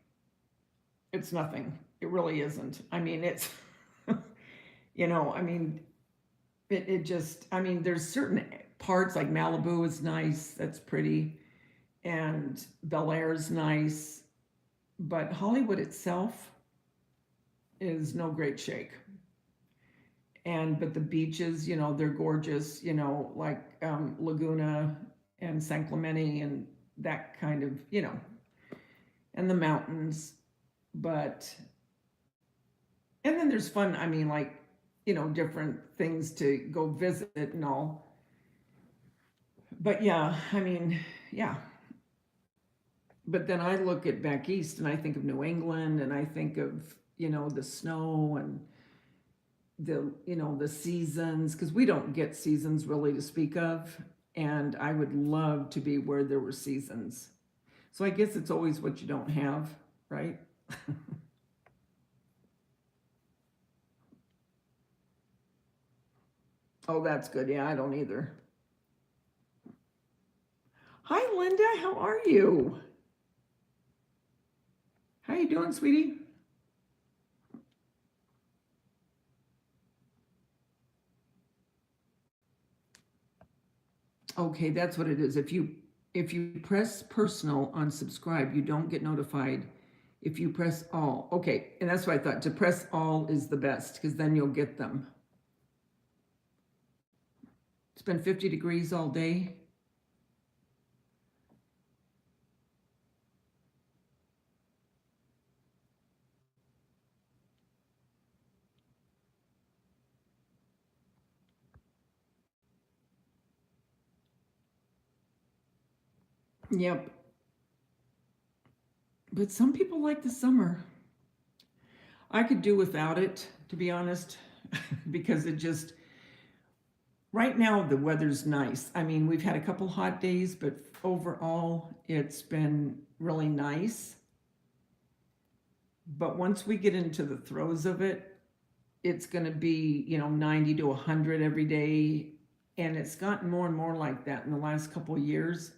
S1: it's nothing. It really isn't. I mean, it's, I mean, it just, I mean, there's certain parts like Malibu is nice, that's pretty, and Bel Air is nice, but Hollywood itself is no great shake. But the beaches, they're gorgeous, like Laguna and San Clemente and that kind of, and the mountains. But, and then there's fun, I mean, like, different things to go visit and all. But yeah, I mean, yeah. But then I look at back east and I think of New England and I think of, the snow and the seasons, because we don't get seasons really to speak of. And I would love to be where there were seasons. So I guess it's always what you don't have, right? Oh, that's good. Yeah, I don't either. Hi, Linda. How are you? How you doing, sweetie? Okay, that's what it is. If you press personal on subscribe, you don't get notified. If you press all, okay, and that's what I thought. To press all is the best because then you'll get them. It's been 50 degrees all day. Yep. But some people like the summer. I could do without it, to be honest, because it just, right now the weather's nice. I mean, we've had a couple hot days, but overall it's been really nice. But once we get into the throes of it, it's going to be, 90 to 100 every day. And it's gotten more and more like that in the last couple of years.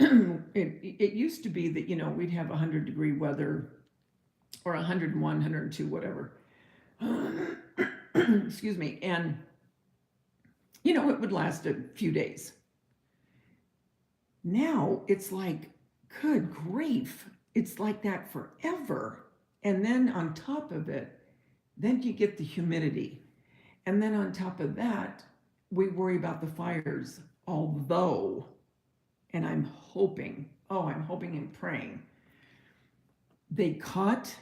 S1: It used to be that, we'd have 100-degree weather or 101, 102, whatever. Excuse me. And, it would last a few days. Now it's like, good grief, it's like that forever. And then on top of it, then you get the humidity. And then on top of that, we worry about the fires. Although, and I'm hoping and praying, they caught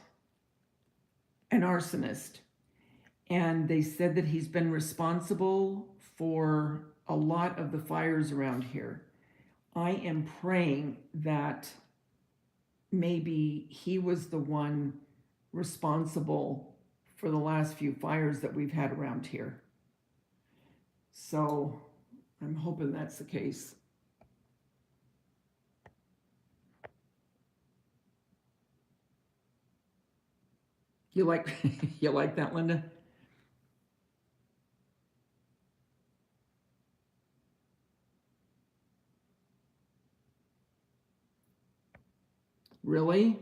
S1: an arsonist and they said that he's been responsible for a lot of the fires around here. I am praying that maybe he was the one responsible for the last few fires that we've had around here. So I'm hoping that's the case. You like you like that, Linda? Really?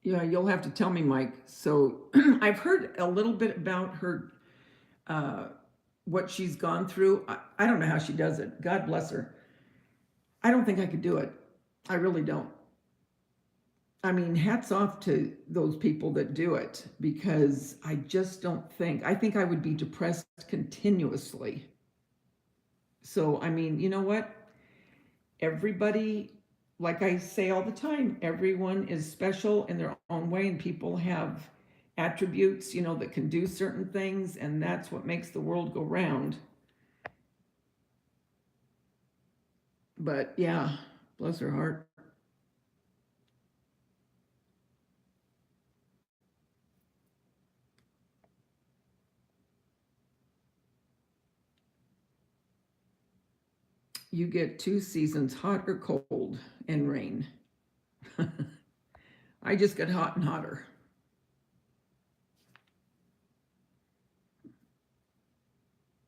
S1: Yeah, you'll have to tell me, Mike. So I've heard a little bit about her, uh, what she's gone through. I don't know how she does it. God bless her. I don't think I could do it. I really don't. I mean, hats off to those people that do it because I just don't think, I think I would be depressed continuously. So, I mean, you know what? Everybody, like I say all the time, everyone is special in their own way, and people have attributes, that can do certain things, and that's what makes the world go round. But yeah, bless her heart. You get two seasons, hot or cold, and rain. I just get hot and hotter.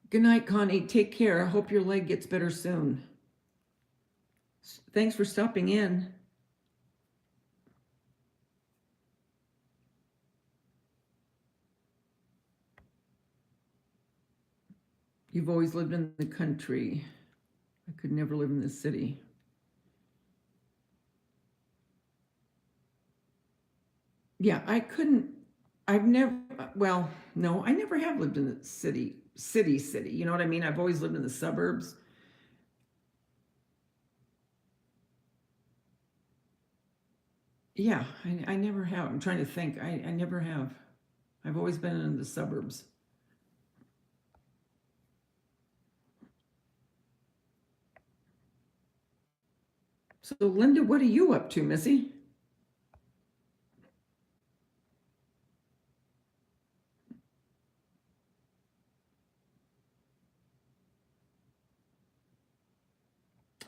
S1: Good night, Connie. Take care. I hope your leg gets better soon. Thanks for stopping in. You've always lived in the country. I could never live in the city. Yeah, I couldn't. I've never, well, no, I never have lived in the city. You know what I mean? I've always lived in the suburbs. Yeah, I never have. I'm trying to think. I never have. I've always been in the suburbs. So, Linda, what are you up to, Missy?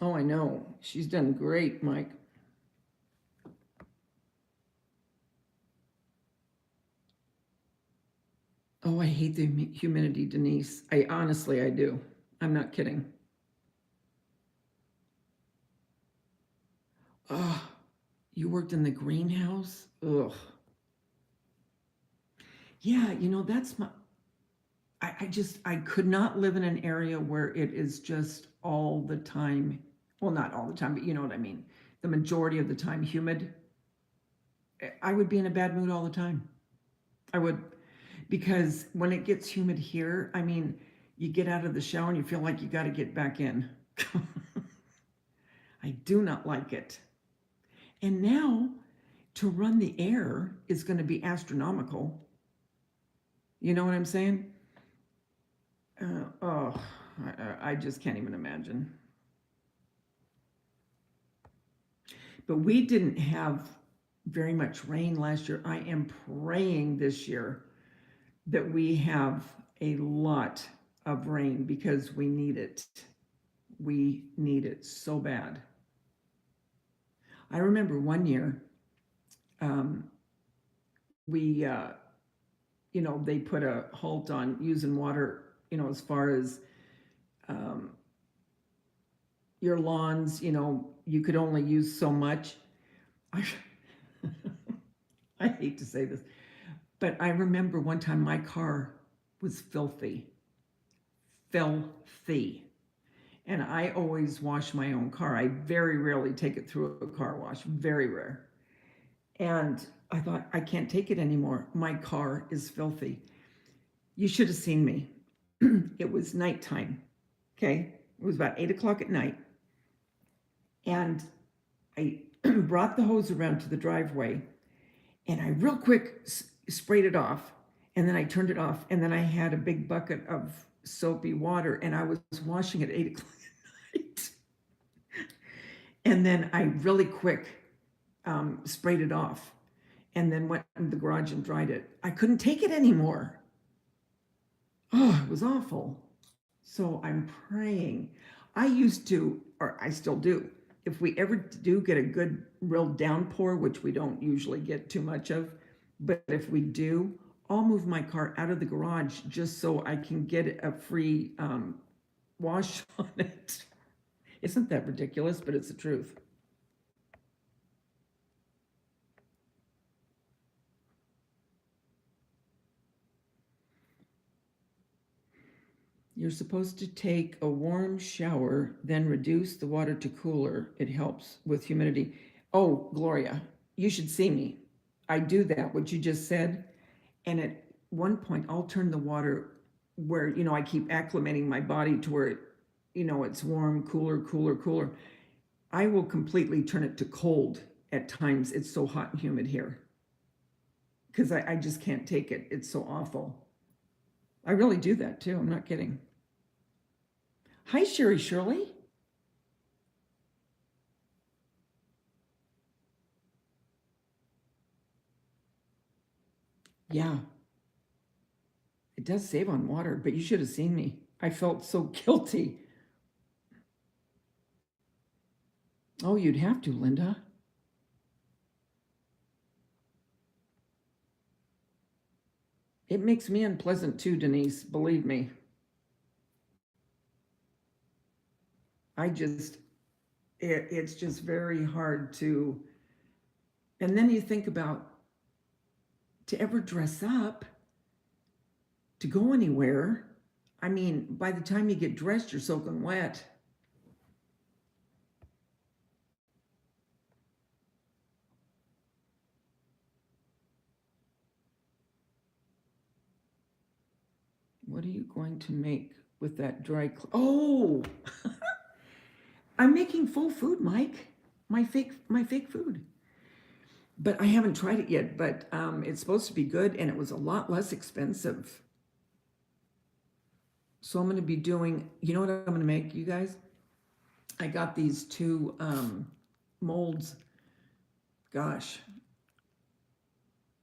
S1: Oh, I know. She's done great, Mike. Oh, I hate the humidity, Denise. I do. I'm not kidding. Oh, you worked in the greenhouse? Ugh. Yeah, that's my, I could not live in an area where it is just all the time. Well, not all the time, but you know what I mean. The majority of the time humid. I would be in a bad mood all the time. I would, because when it gets humid here, I mean, you get out of the shower and you feel like you got to get back in. I do not like it. And now to run the air is going to be astronomical. You know what I'm saying? Oh, I just can't even imagine. But we didn't have very much rain last year. I am praying this year that we have a lot of rain because we need it. We need it so bad. I remember one year, um, we, they put a halt on using water, as far as um, your lawns, you could only use so much. I, I hate to say this, but I remember one time my car was filthy. And I always wash my own car. I very rarely take it through a car wash, very rare. And I thought, I can't take it anymore. My car is filthy. You should have seen me. It was nighttime. Okay. It was about 8 o'clock at night. And I brought the hose around to the driveway and I real quick sprayed it off. And then I turned it off. And then I had a big bucket of soapy water and I was washing at 8 o'clock at night. And then I really quick sprayed it off and then went in the garage and dried it. I couldn't take it anymore. Oh, it was awful. So I'm praying. I used to, or I still do, if we ever do get a good, real downpour, which we don't usually get too much of, but if we do, I'll move my car out of the garage just so I can get a free wash on it. Isn't that ridiculous? But it's the truth. You're supposed to take a warm shower, then reduce the water to cooler. It helps with humidity. Oh, Gloria, you should see me. I do that, what you just said. And at one point, I'll turn the water where, I keep acclimating my body to where, it's warm, cooler, cooler, cooler. I will completely turn it to cold at times. It's so hot and humid here because I just can't take it. It's so awful. I really do that too. I'm not kidding. Hi, Sherry Shirley. Yeah, it does save on water, but you should have seen me. I felt so guilty. Oh, you'd have to, Linda. It makes me unpleasant too, Denise, believe me. I just, it's just very hard to, and then you think about to ever dress up, to go anywhere. I mean, by the time you get dressed, you're soaking wet. What are you going to make with that dry Oh, I'm making full food, Mike. My fake food. But I haven't tried it yet, but it's supposed to be good and it was a lot less expensive. So I'm going to be doing, you know what I'm going to make, you guys? I got these two molds. Gosh,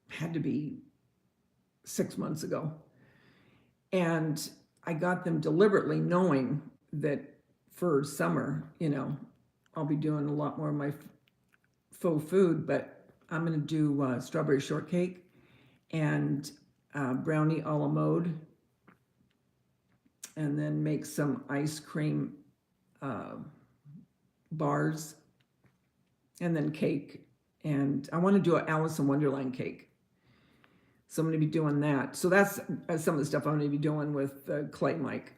S1: had to be 6 months ago. And I got them deliberately knowing that for summer, I'll be doing a lot more of my faux food, but I'm going to do strawberry shortcake and brownie a la mode, and then make some ice cream bars, and then cake. And I want to do an Alice in Wonderland cake. So I'm going to be doing that. So that's some of the stuff I'm going to be doing with clay, Mike.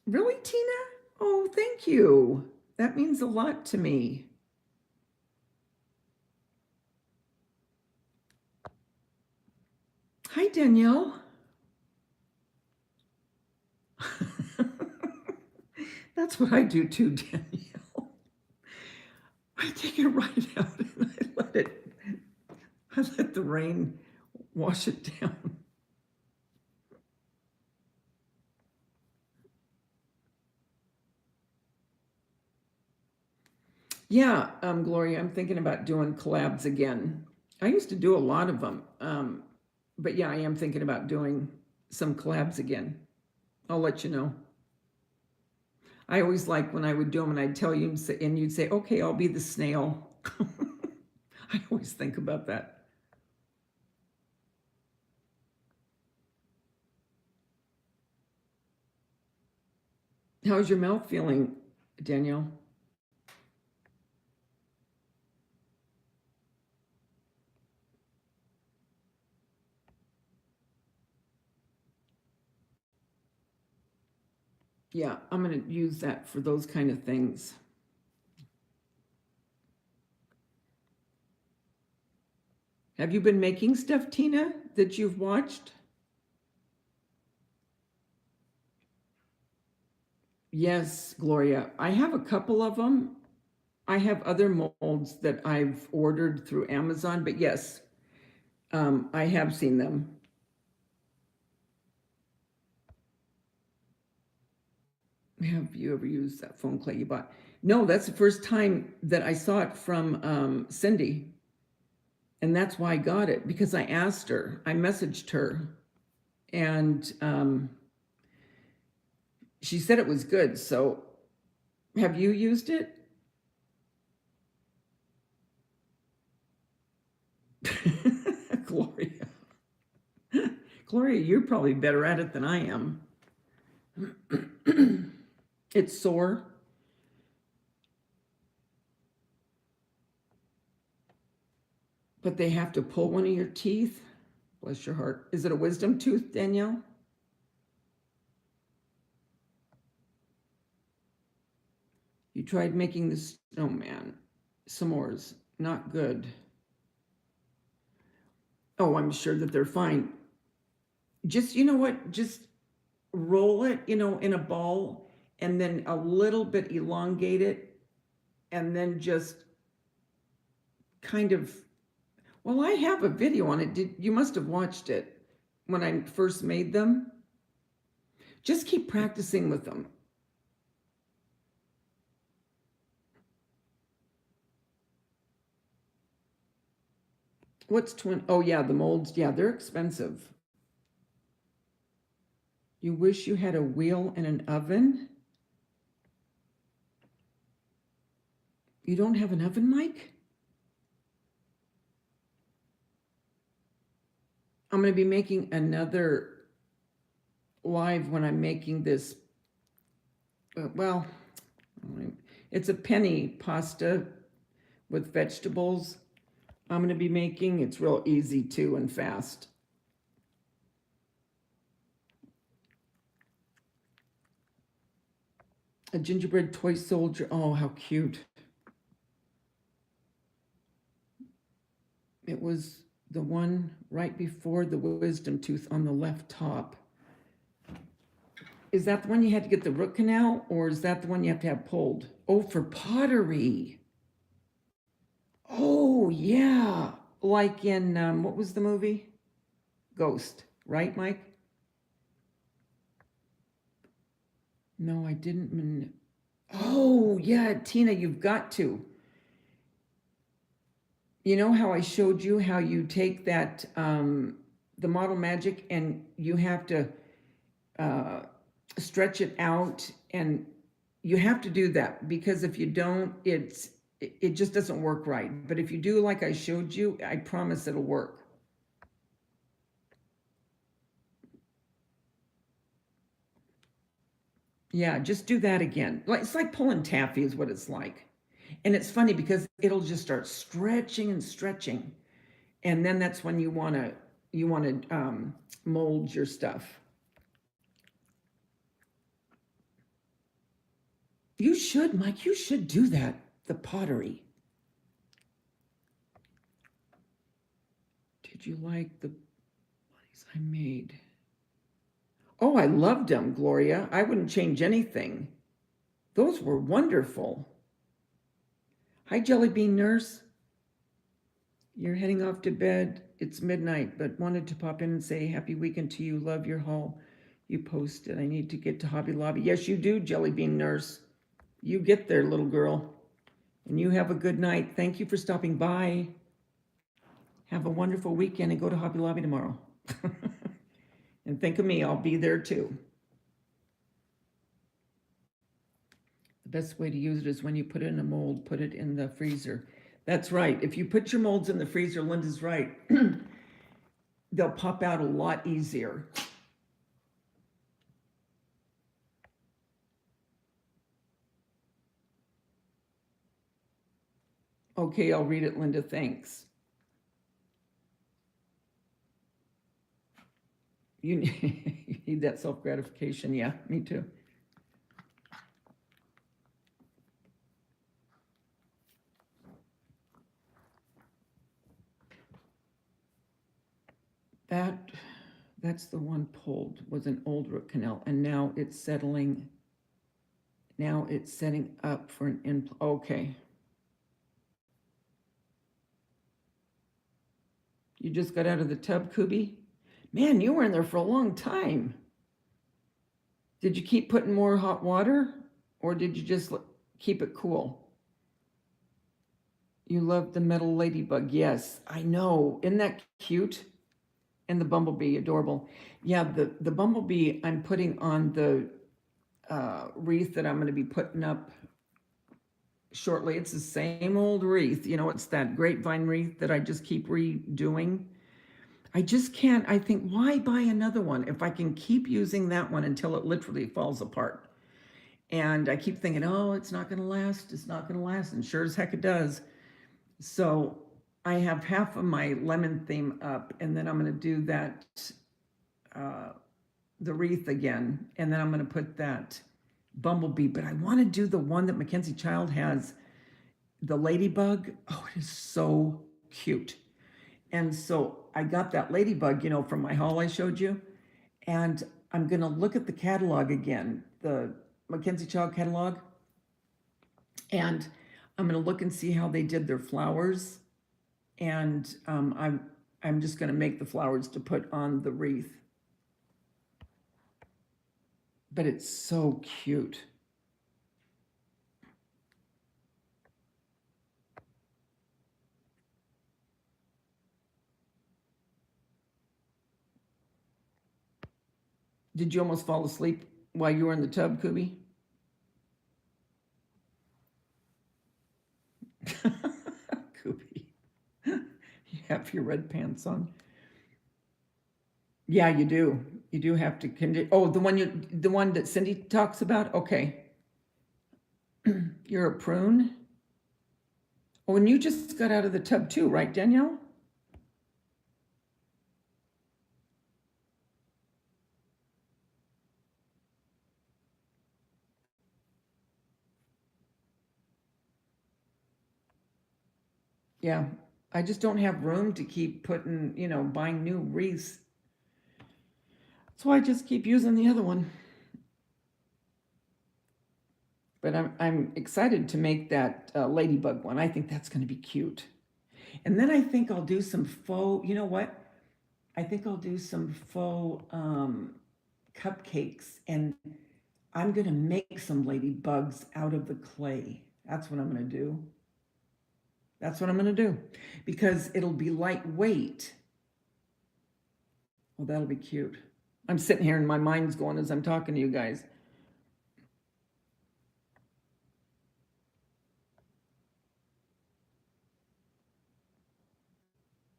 S1: Really, Tina? Oh, thank you. That means a lot to me. Hi, Danielle. That's what I do too, Danielle. I take it right out and I let the rain wash it down. Yeah, Gloria, I'm thinking about doing collabs again. I used to do a lot of them, but yeah, I am thinking about doing some collabs again. I'll let you know. I always like when I would do them and I'd tell you and you'd say, okay, I'll be the snail. I always think about that. How's your mouth feeling, Danielle? Yeah, I'm going to use that for those kind of things. Have you been making stuff, Tina, that you've watched? Yes, Gloria. I have a couple of them. I have other molds that I've ordered through Amazon, but yes, I have seen them. Have you ever used that foam clay you bought? No, that's the first time that I saw it from Cindy. And that's why I got it, because I asked her, I messaged her, and she said it was good. So have you used it? Gloria. Gloria, you're probably better at it than I am. It's sore. But they have to pull one of your teeth. Bless your heart. Is it a wisdom tooth, Danielle? You tried making the snowman. S'mores. Not good. Oh, I'm sure that they're fine. Just, you know what? Just roll it, in a ball and then a little bit elongate it and then just kind of, well, I have a video on it. You must have watched it when I first made them. Just keep practicing with them. What's twin? Oh yeah, the molds. Yeah, they're expensive. You wish you had a wheel and an oven? You don't have an oven, Mike? I'm going to be making another live when I'm making this. Well, it's a penny pasta with vegetables. I'm going to be making. It's real easy too and fast. A gingerbread toy soldier. Oh, how cute. It was the one right before the wisdom tooth on the left top. Is that the one you had to get the root canal, or is that the one you have to have pulled? Oh, for pottery. Oh, yeah. Like in, what was the movie? Ghost, right, Mike? No, I didn't. Oh, yeah, Tina, you've got to. You know how I showed you how you take that, the model magic, and you have to stretch it out, and you have to do that, because if you don't, it just doesn't work right. But if you do like I showed you, I promise it'll work. Yeah, just do that again. Like, it's like pulling taffy is what it's like. And it's funny because it'll just start stretching and stretching. And then that's when you want to mold your stuff. You should, Mike, you should do that, the pottery. Did you like the bunnies I made? Oh, I loved them, Gloria. I wouldn't change anything. Those were wonderful. Hi, Jelly Bean Nurse. You're heading off to bed. It's midnight, but wanted to pop in and say happy weekend to you. Love your haul you posted. I need to get to Hobby Lobby. Yes, you do, Jelly Bean Nurse. You get there, little girl. And you have a good night. Thank you for stopping by. Have a wonderful weekend and go to Hobby Lobby tomorrow. And think of me, I'll be there too. The best way to use it is when you put it in a mold, put it in the freezer. That's right. If you put your molds in the freezer, Linda's right, they'll pop out a lot easier. Okay, I'll read it, Linda. Thanks. You need that self-gratification. Yeah, me too. That's the one pulled, was an old root canal, and now it's settling. Now it's setting up for an implant. Okay. You just got out of the tub, Kubi? Man, you were in there for a long time. Did you keep putting more hot water, or did you just keep it cool? You love the metal ladybug. Yes, I know. Isn't that cute? And the bumblebee, adorable. Yeah, the bumblebee I'm putting on the wreath that I'm going to be putting up shortly. It's the same old wreath. It's that grapevine wreath that I just keep redoing. I just can't. I think, why buy another one if I can keep using that one until it literally falls apart? And I keep thinking, oh, it's not going to last. It's not going to last. And sure as heck it does. So I have half of my lemon theme up, and then I'm going to do that, the wreath again. And then I'm going to put that bumblebee, but I want to do the one that Mackenzie Child has, the ladybug. Oh, it is so cute. And so I got that ladybug, from my haul I showed you. And I'm going to look at the catalog again, the Mackenzie Child catalog. And I'm going to look and see how they did their flowers. And I'm just going to make the flowers to put on the wreath. But it's so cute. Did you almost fall asleep while you were in the tub, Kubi? Kubi, you have your red pants on. Yeah, you do. You do have to oh, the one that Cindy talks about? Okay. You're a prune? Oh, and you just got out of the tub too, right, Danielle? Yeah. I just don't have room to keep putting, buying new wreaths. So I just keep using the other one. But I'm excited to make that ladybug one. I think that's going to be cute. And then I think I'll do some faux, you know what? I think I'll do some faux cupcakes, and I'm going to make some ladybugs out of the clay. That's what I'm going to do. That's what I'm going to do because it'll be lightweight. Well, that'll be cute. I'm sitting here and my mind's going as I'm talking to you guys.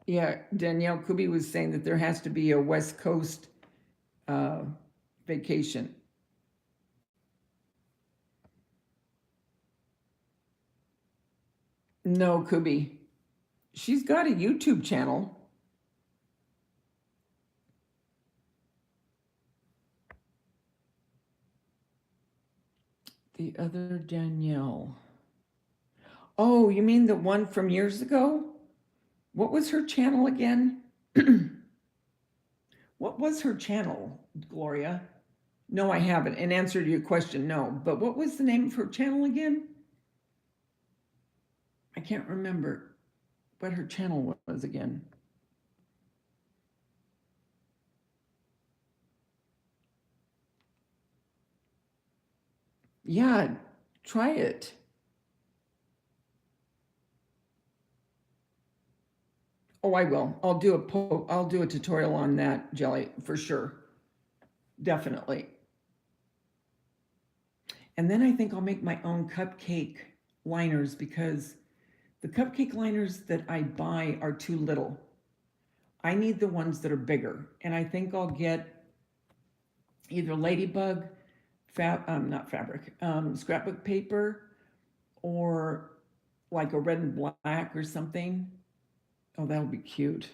S1: Yeah, Danielle Kubi was saying that there has to be a West Coast uh, vacation. No, Kubi. She's got a YouTube channel. The other Danielle. Oh, you mean the one from years ago? What was her channel again? What was her channel, Gloria? No, I haven't. In answer to your question, no. But what was the name of her channel again? I can't remember what her channel was again. Yeah, try it. Oh, I will. I'll do a tutorial on that, Jelly, for sure. Definitely. And then I think I'll make my own cupcake liners because the cupcake liners that I buy are too little. I need the ones that are bigger. And I think I'll get either ladybug, not fabric, scrapbook paper, or like a red and black or something. Oh, that'll be cute.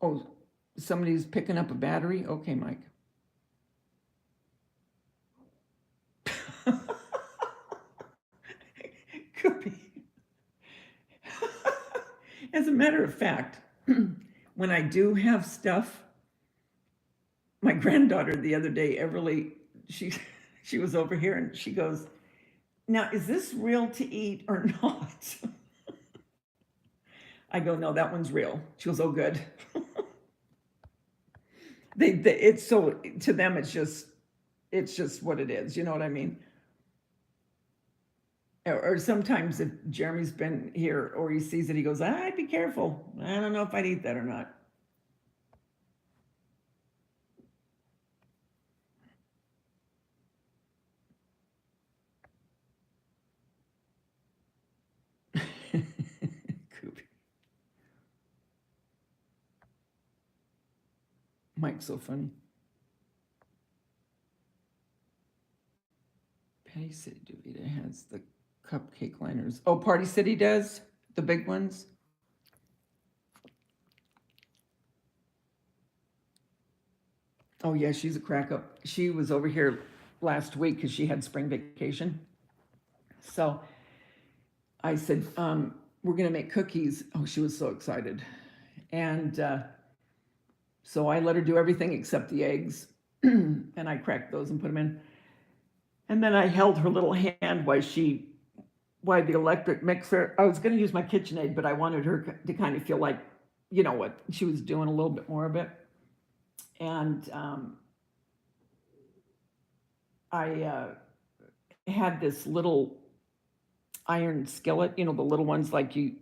S1: Oh, somebody's picking up a battery? Okay, Mike. Could be. As a matter of fact, when I do have stuff, my granddaughter the other day, Everly, she she was over here and she goes, "Now, is this real to eat or not?" I go, "No, that one's real." She goes, "Oh, good." It's so to them, it's just what it is. You know what I mean? Or sometimes if Jeremy's been here or he sees it, he goes, "I'd be careful. I don't know if I'd eat that or not." Mike's so funny. Patty City Davita has the cupcake liners. Oh, Party City does the big ones. Oh yeah, she's a crack up. She was over here last week because she had spring vacation. So I said, we're gonna make cookies. Oh, she was so excited. And so I let her do everything except the eggs. And I cracked those and put them in. And then I held her little hand while the electric mixer, I was going to use my KitchenAid, but I wanted her to kind of feel like, you know what, she was doing a little bit more of it. And I had this little iron skillet, you know, the little ones like you,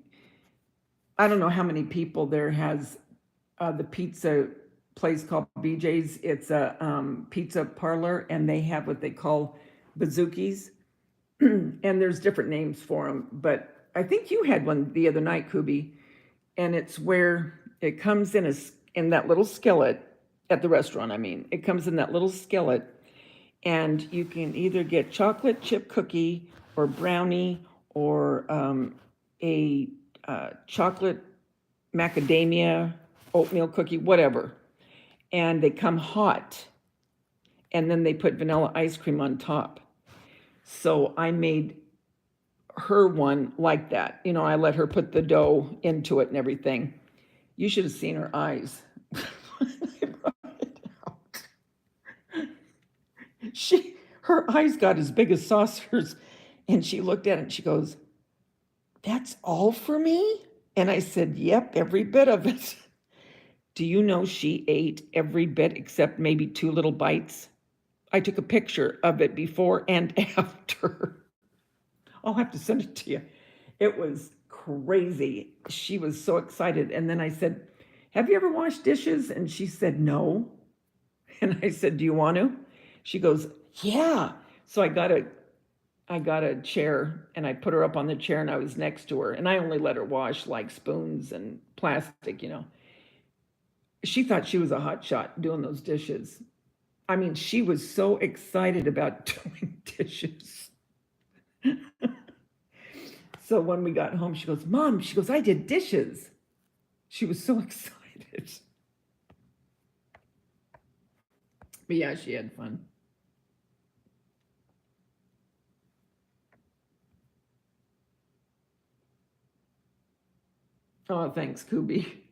S1: I don't know how many people there has the pizza place called BJ's. It's a pizza parlor, and they have what they call bazookies. And there's different names for them, but I think you had one the other night, Kubi, and it's where it comes in that little skillet at the restaurant. I mean, it comes in that little skillet, and you can either get chocolate chip cookie or brownie or a chocolate macadamia oatmeal cookie, whatever, and they come hot, and then they put vanilla ice cream on top. So I made her one like that. You know, I let her put the dough into it and everything. You should have seen her eyes. Her eyes got as big as saucers, and she looked at it and she goes, "That's all for me?" And I said, "Yep, every bit of it." Do you know she ate every bit except maybe 2 little bites? I took a picture of it before and after. I'll have to send it to you. It was crazy. She was so excited. And then I said, "Have you ever washed dishes?" And she said, "No." And I said, "Do you want to?" She goes, "Yeah." So I got a chair and I put her up on the chair and I was next to her. And I only let her wash like spoons and plastic, you know. She thought she was a hot shot doing those dishes. I mean, she was so excited about doing dishes. So when we got home, she goes, "Mom," she goes, "I did dishes." She was so excited. But yeah, she had fun. Oh, thanks, Kubi.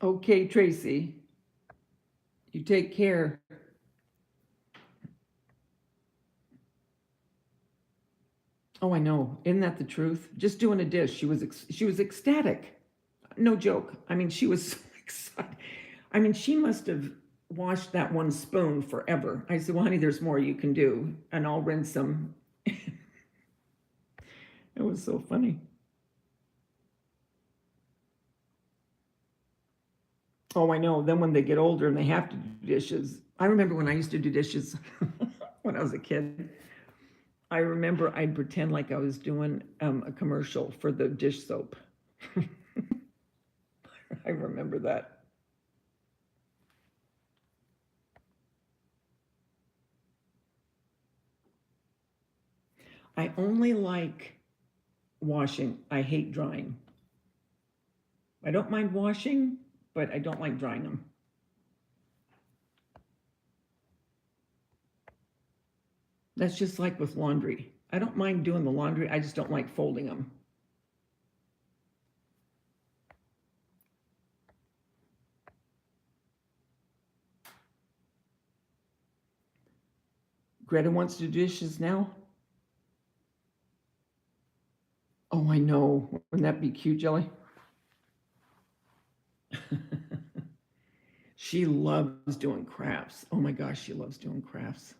S1: Okay, Tracy, you take care. Oh, I know. Isn't that the truth? Just doing a dish, she was ecstatic. No joke. I mean, she was so excited. I mean, she must have washed that one spoon forever. I said, "Well, honey, there's more you can do, and I'll rinse them." It was so funny. Oh, I know. Then when they get older and they have to do dishes, I remember when I used to do dishes when I was a kid. I remember I'd pretend like I was doing a commercial for the dish soap. I remember that. I only like washing. I hate drying. I don't mind washing, but I don't like drying them. That's just like with laundry. I don't mind doing the laundry. I just don't like folding them. Greta wants to do dishes now. Oh, I know. Wouldn't that be cute, Jelly? She loves doing crafts. Oh my gosh, she loves doing crafts.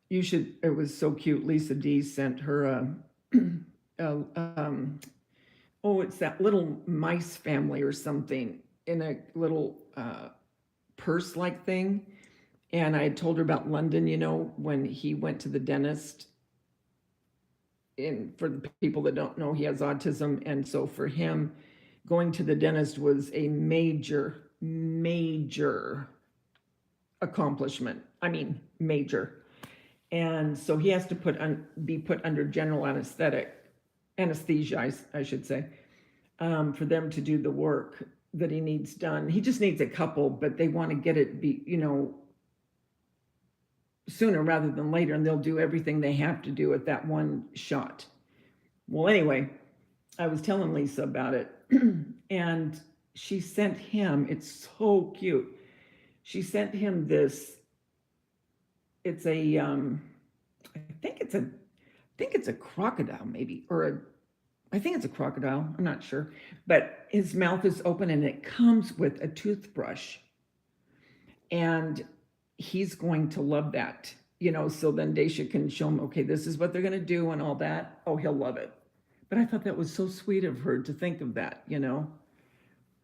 S1: You should, it was so cute. Lisa D sent her a oh, it's that little mice family or something in a little purse like thing. And I had told her about London, you know, when he went to the dentist. And for the people that don't know, he has autism. And so for him, going to the dentist was a major, major accomplishment. I mean, major. And so he has to be put under general anesthetic. anesthesia, I should say, for them to do the work that he needs done. He just needs a couple, but they want to get it sooner rather than later, and they'll do everything they have to do at that one shot. Well, anyway, I was telling Lisa about it, and she sent him, it's so cute. She sent him this, it's a, I think it's a crocodile maybe, I think it's a crocodile, I'm not sure, but his mouth is open and it comes with a toothbrush. And he's going to love that, so then Daisha can show him, okay, this is what they're going to do and all that. Oh, he'll love it. But I thought that was so sweet of her to think of that,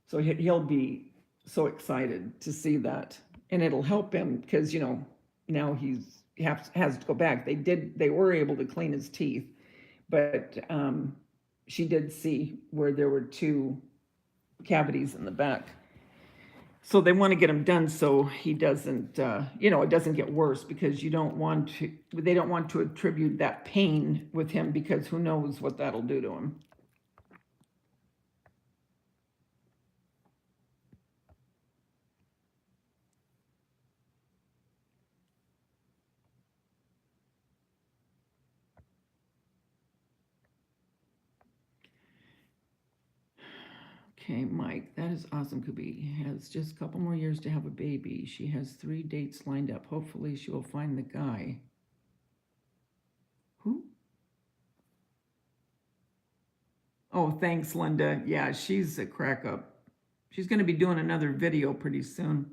S1: So he'll be so excited to see that. And it'll help him because, now has to go back. They were able to clean his teeth, but she did see where there were 2 cavities in the back. So they want to get him done so he doesn't, it doesn't get worse, because they don't want to attribute that pain with him, because who knows what that'll do to him. Okay, Mike, that is awesome. Kubi has just a couple more years to have a baby. She has 3 dates lined up. Hopefully she will find the guy. Who? Oh, thanks, Linda. Yeah, she's a crack up. She's going to be doing another video pretty soon.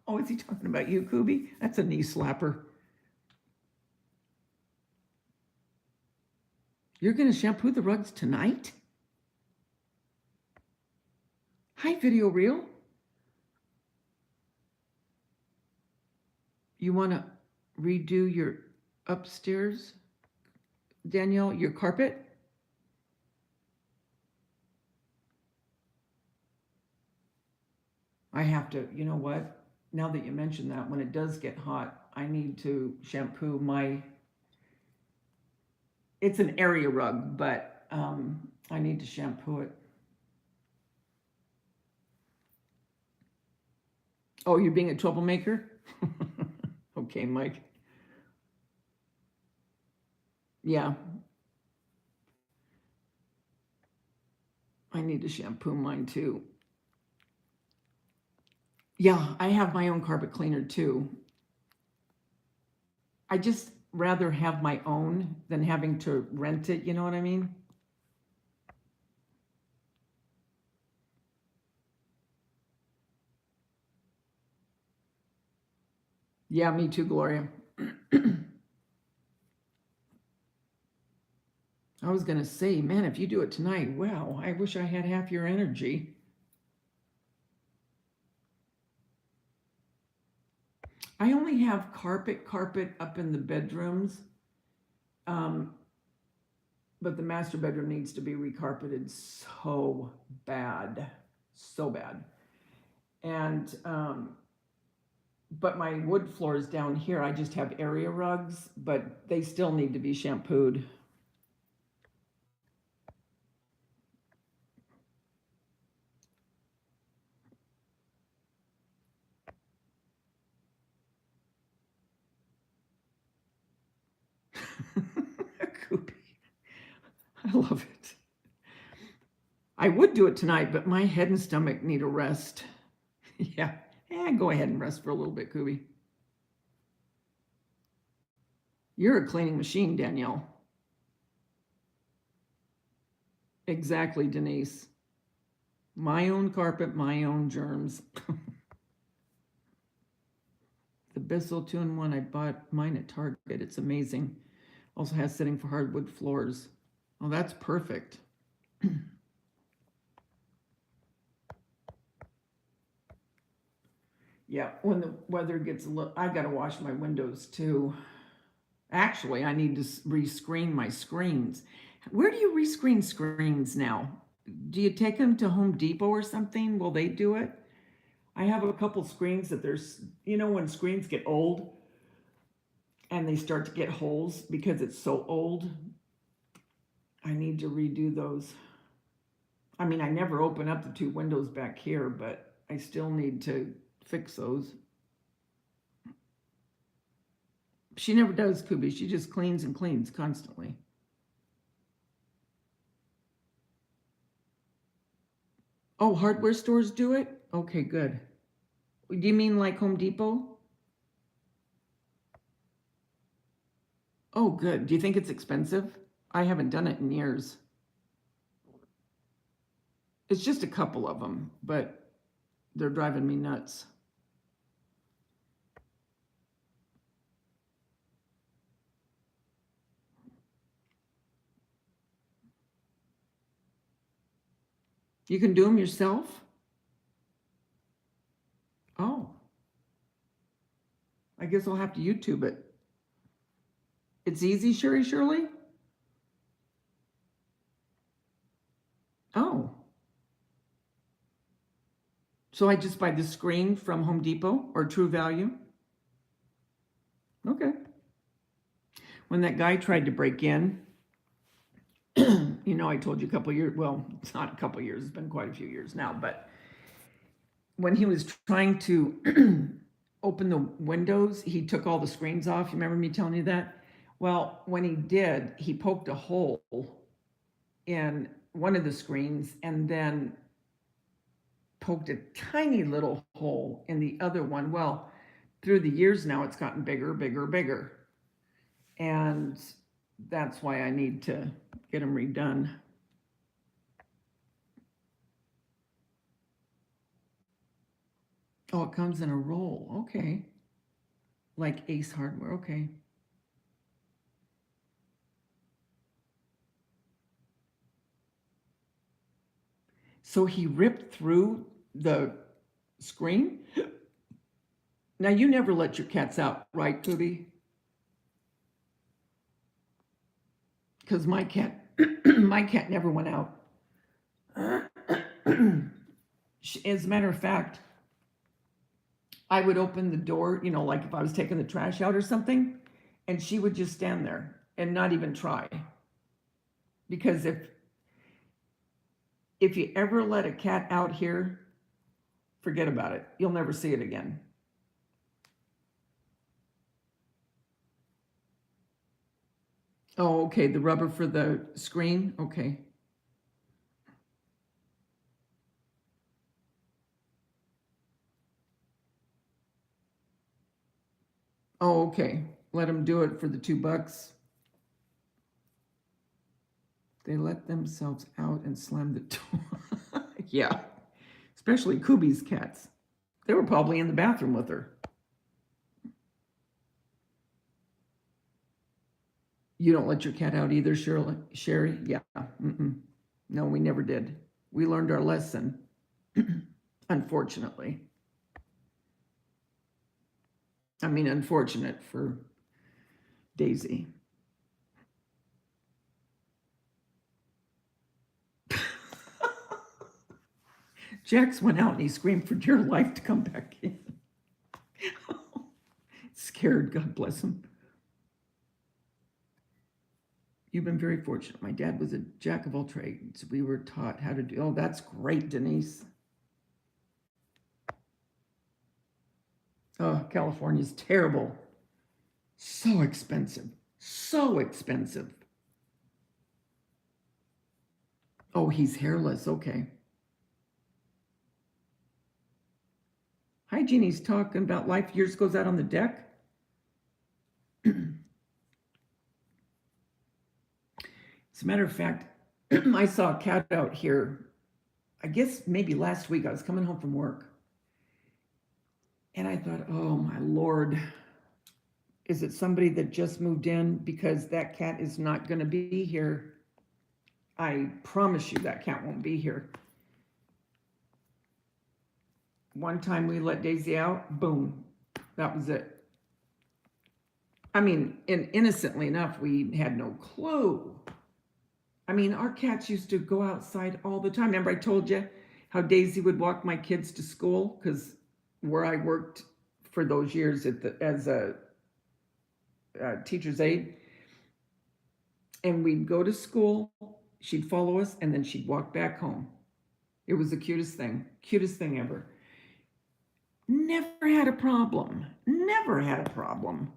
S1: Oh, is he talking about you, Kubi? That's a knee slapper. You're going to shampoo the rugs tonight? Hi, Video Reel. You want to redo your upstairs, Danielle, your carpet? I have to, you know what? Now that you mention that, when it does get hot, I need to shampoo it's an area rug, but I need to shampoo it. Oh, you're being a troublemaker? Okay, Mike. Yeah. I need to shampoo mine too. Yeah, I have my own carpet cleaner too. I just rather have my own than having to rent it, you know what I mean? Yeah, me too, Gloria. I was going to say, man, if you do it tonight, wow, I wish I had half your energy. I only have carpet up in the bedrooms. But the master bedroom needs to be recarpeted so bad. So bad. And but my wood floors down here, I just have area rugs, but they still need to be shampooed. I love it. I would do it tonight, but my head and stomach need a rest. Yeah, go ahead and rest for a little bit, Kubi. You're a cleaning machine, Danielle. Exactly, Denise. My own carpet, my own germs. The Bissell 2-in-1, I bought mine at Target. It's amazing. Also has setting for hardwood floors. Oh, that's perfect. Yeah, when the weather gets a little, I got to wash my windows too. Actually, I need to rescreen my screens. Where do you rescreen screens now? Do you take them to Home Depot or something? Will they do it? I have a couple screens that there's, when screens get old and they start to get holes because it's so old. I need to redo those. I mean, I never open up the two windows back here, but I still need to fix those. She never does, Kubi. She just cleans and cleans constantly. Oh, hardware stores do it? Okay, good. Do you mean like Home Depot? Oh, good. Do you think it's expensive? I haven't done it in years. It's just a couple of them, but they're driving me nuts. You can do them yourself? Oh, I guess I'll have to YouTube it. It's easy, Sherry Shirley? Oh. So I just buy the screen from Home Depot or True Value? Okay. When that guy tried to break in, you know, I told you a couple years, well, it's not a couple years, it's been quite a few years now, but when he was trying to open the windows, he took all the screens off. You remember me telling you that? Well, when he did, he poked a hole in one of the screens and then poked a tiny little hole in the other one. Well, through the years now, it's gotten bigger, bigger, bigger. And that's why I need to get them redone. Oh, it comes in a roll. Okay. Like Ace Hardware. Okay. So he ripped through the screen. Now, you never let your cats out, right, Kubi? Because my cat, my cat never went out. As a matter of fact, I would open the door, you know, like if I was taking the trash out or something, and she would just stand there and not even try. Because if you ever let a cat out here, forget about it. You'll never see it again. Oh, okay, the rubber for the screen? Okay. Oh, okay. Let them do it for the $2. They let themselves out and slam the door. Yeah, especially Kubi's cats. They were probably in the bathroom with her. You don't let your cat out either, Shirley, Sherry? Yeah. Mm-mm. No, we never did. We learned our lesson, unfortunately. I mean, unfortunate for Daisy. Jax went out and he screamed for dear life to come back in. Scared, God bless him. You've been very fortunate. My dad was a jack of all trades. We were taught how to do. Oh, that's great, Denise. Oh, California's terrible. So expensive. So expensive. Oh, he's hairless. Okay. Hi, Jeannie's talking about life. Yours goes out on the deck. As a matter of fact, I saw a cat out here, I guess maybe last week. I was coming home from work. And I thought, oh my Lord, is it somebody that just moved in? Because that cat is not going to be here. I promise you that cat won't be here. One time we let Daisy out, boom, that was it. I mean, innocently enough, we had no clue. I mean, our cats used to go outside all the time. Remember I told you how Daisy would walk my kids to school? Because where I worked for those years as a teacher's aide, and we'd go to school. She'd follow us, and then she'd walk back home. It was the cutest thing ever. Never had a problem. Never had a problem.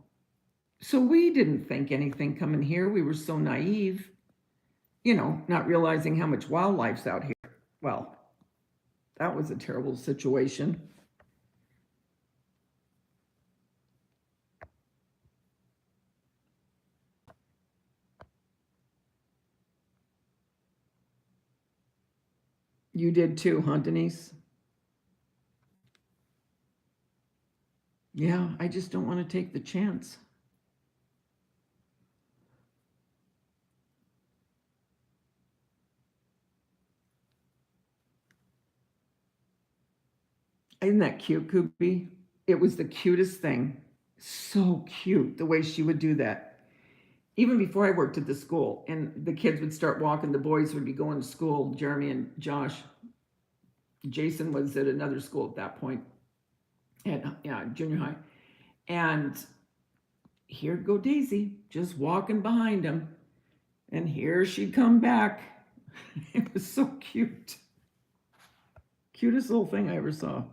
S1: So we didn't think anything coming here. We were so naive, not realizing how much wildlife's out here. Well, that was a terrible situation. You did too, huh, Denise? Yeah, I just don't want to take the chance. Isn't that cute, Koopy? It was the cutest thing. So cute the way she would do that. Even before I worked at the school, and the kids would start walking, the boys would be going to school. Jeremy and Josh. Jason was at another school at that point, at junior high. And here'd go Daisy, just walking behind him. And here she'd come back. It was so cute. Cutest little thing I ever saw.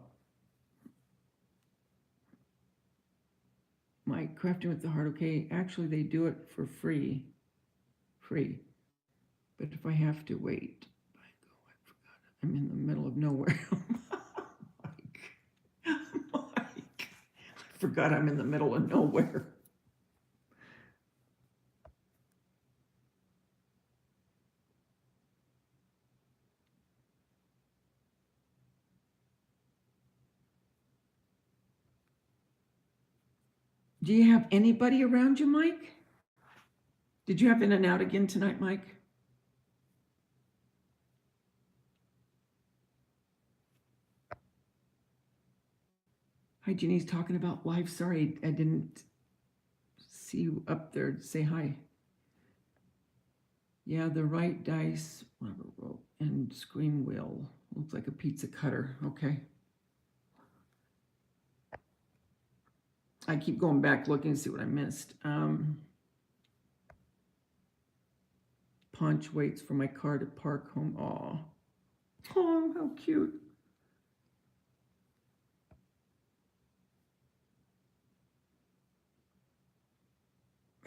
S1: Mike, crafting with the heart, okay. Actually, they do it for free. But if I have to wait, I forgot. I'm in the middle of nowhere. Mike, I forgot I'm in the middle of nowhere. Do you have anybody around you, Mike? Did you have in and out again tonight, Mike? Hi, Jeannie's talking about life. Sorry, I didn't see you up there to say hi. Yeah, the right dice, rubber rope, and screen wheel. Looks like a pizza cutter. Okay. I keep going back looking to see what I missed. Punch waits for my car to park home. Oh, how cute.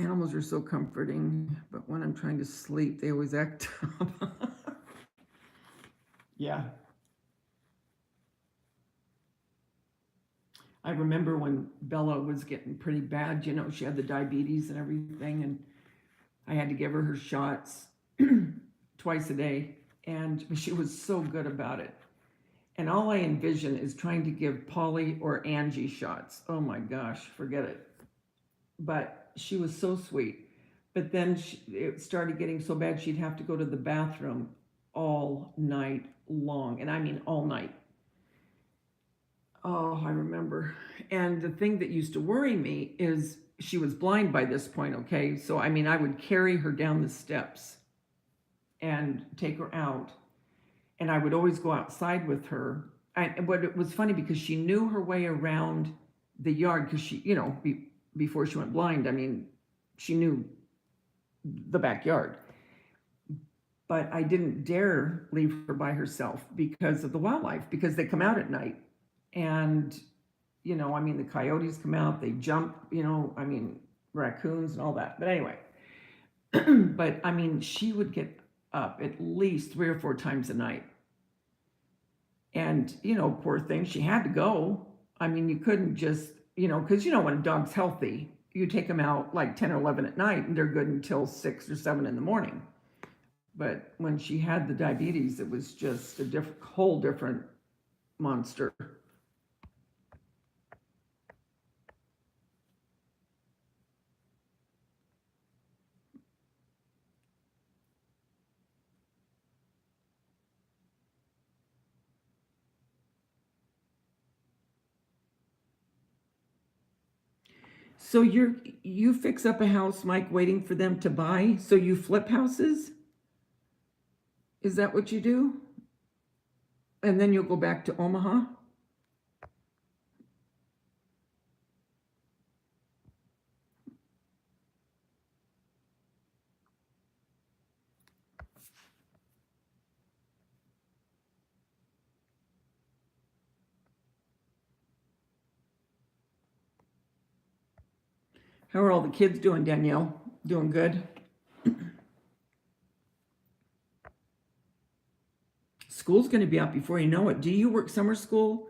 S1: Animals are so comforting, but when I'm trying to sleep, they always act up. Yeah. I remember when Bella was getting pretty bad, she had the diabetes and everything, and I had to give her shots twice a day, and she was so good about it. And all I envision is trying to give Polly or Angie shots. Oh my gosh, forget it. But she was so sweet. But then it started getting so bad she'd have to go to the bathroom all night long. And I mean all night. Oh, I remember. And the thing that used to worry me is she was blind by this point, okay? So, I mean, I would carry her down the steps and take her out. And I would always go outside with her. But it was funny because she knew her way around the yard because she, before she went blind, I mean, she knew the backyard. But I didn't dare leave her by herself because of the wildlife, because they come out at night. And, I mean, the coyotes come out, they jump, I mean, raccoons and all that. But anyway, but I mean, she would get up at least 3 or 4 times a night. And, poor thing, she had to go. I mean, you couldn't just, because, when a dog's healthy, you take them out like 10 or 11 at night and they're good until 6 or 7 in the morning. But when she had the diabetes, it was just a whole different monster. So you fix up a house, Mike, waiting for them to buy. So you flip houses? Is that what you do? And then you'll go back to Omaha? How are all the kids doing, Danielle? Doing good? School's going to be out before you know it. Do you work summer school,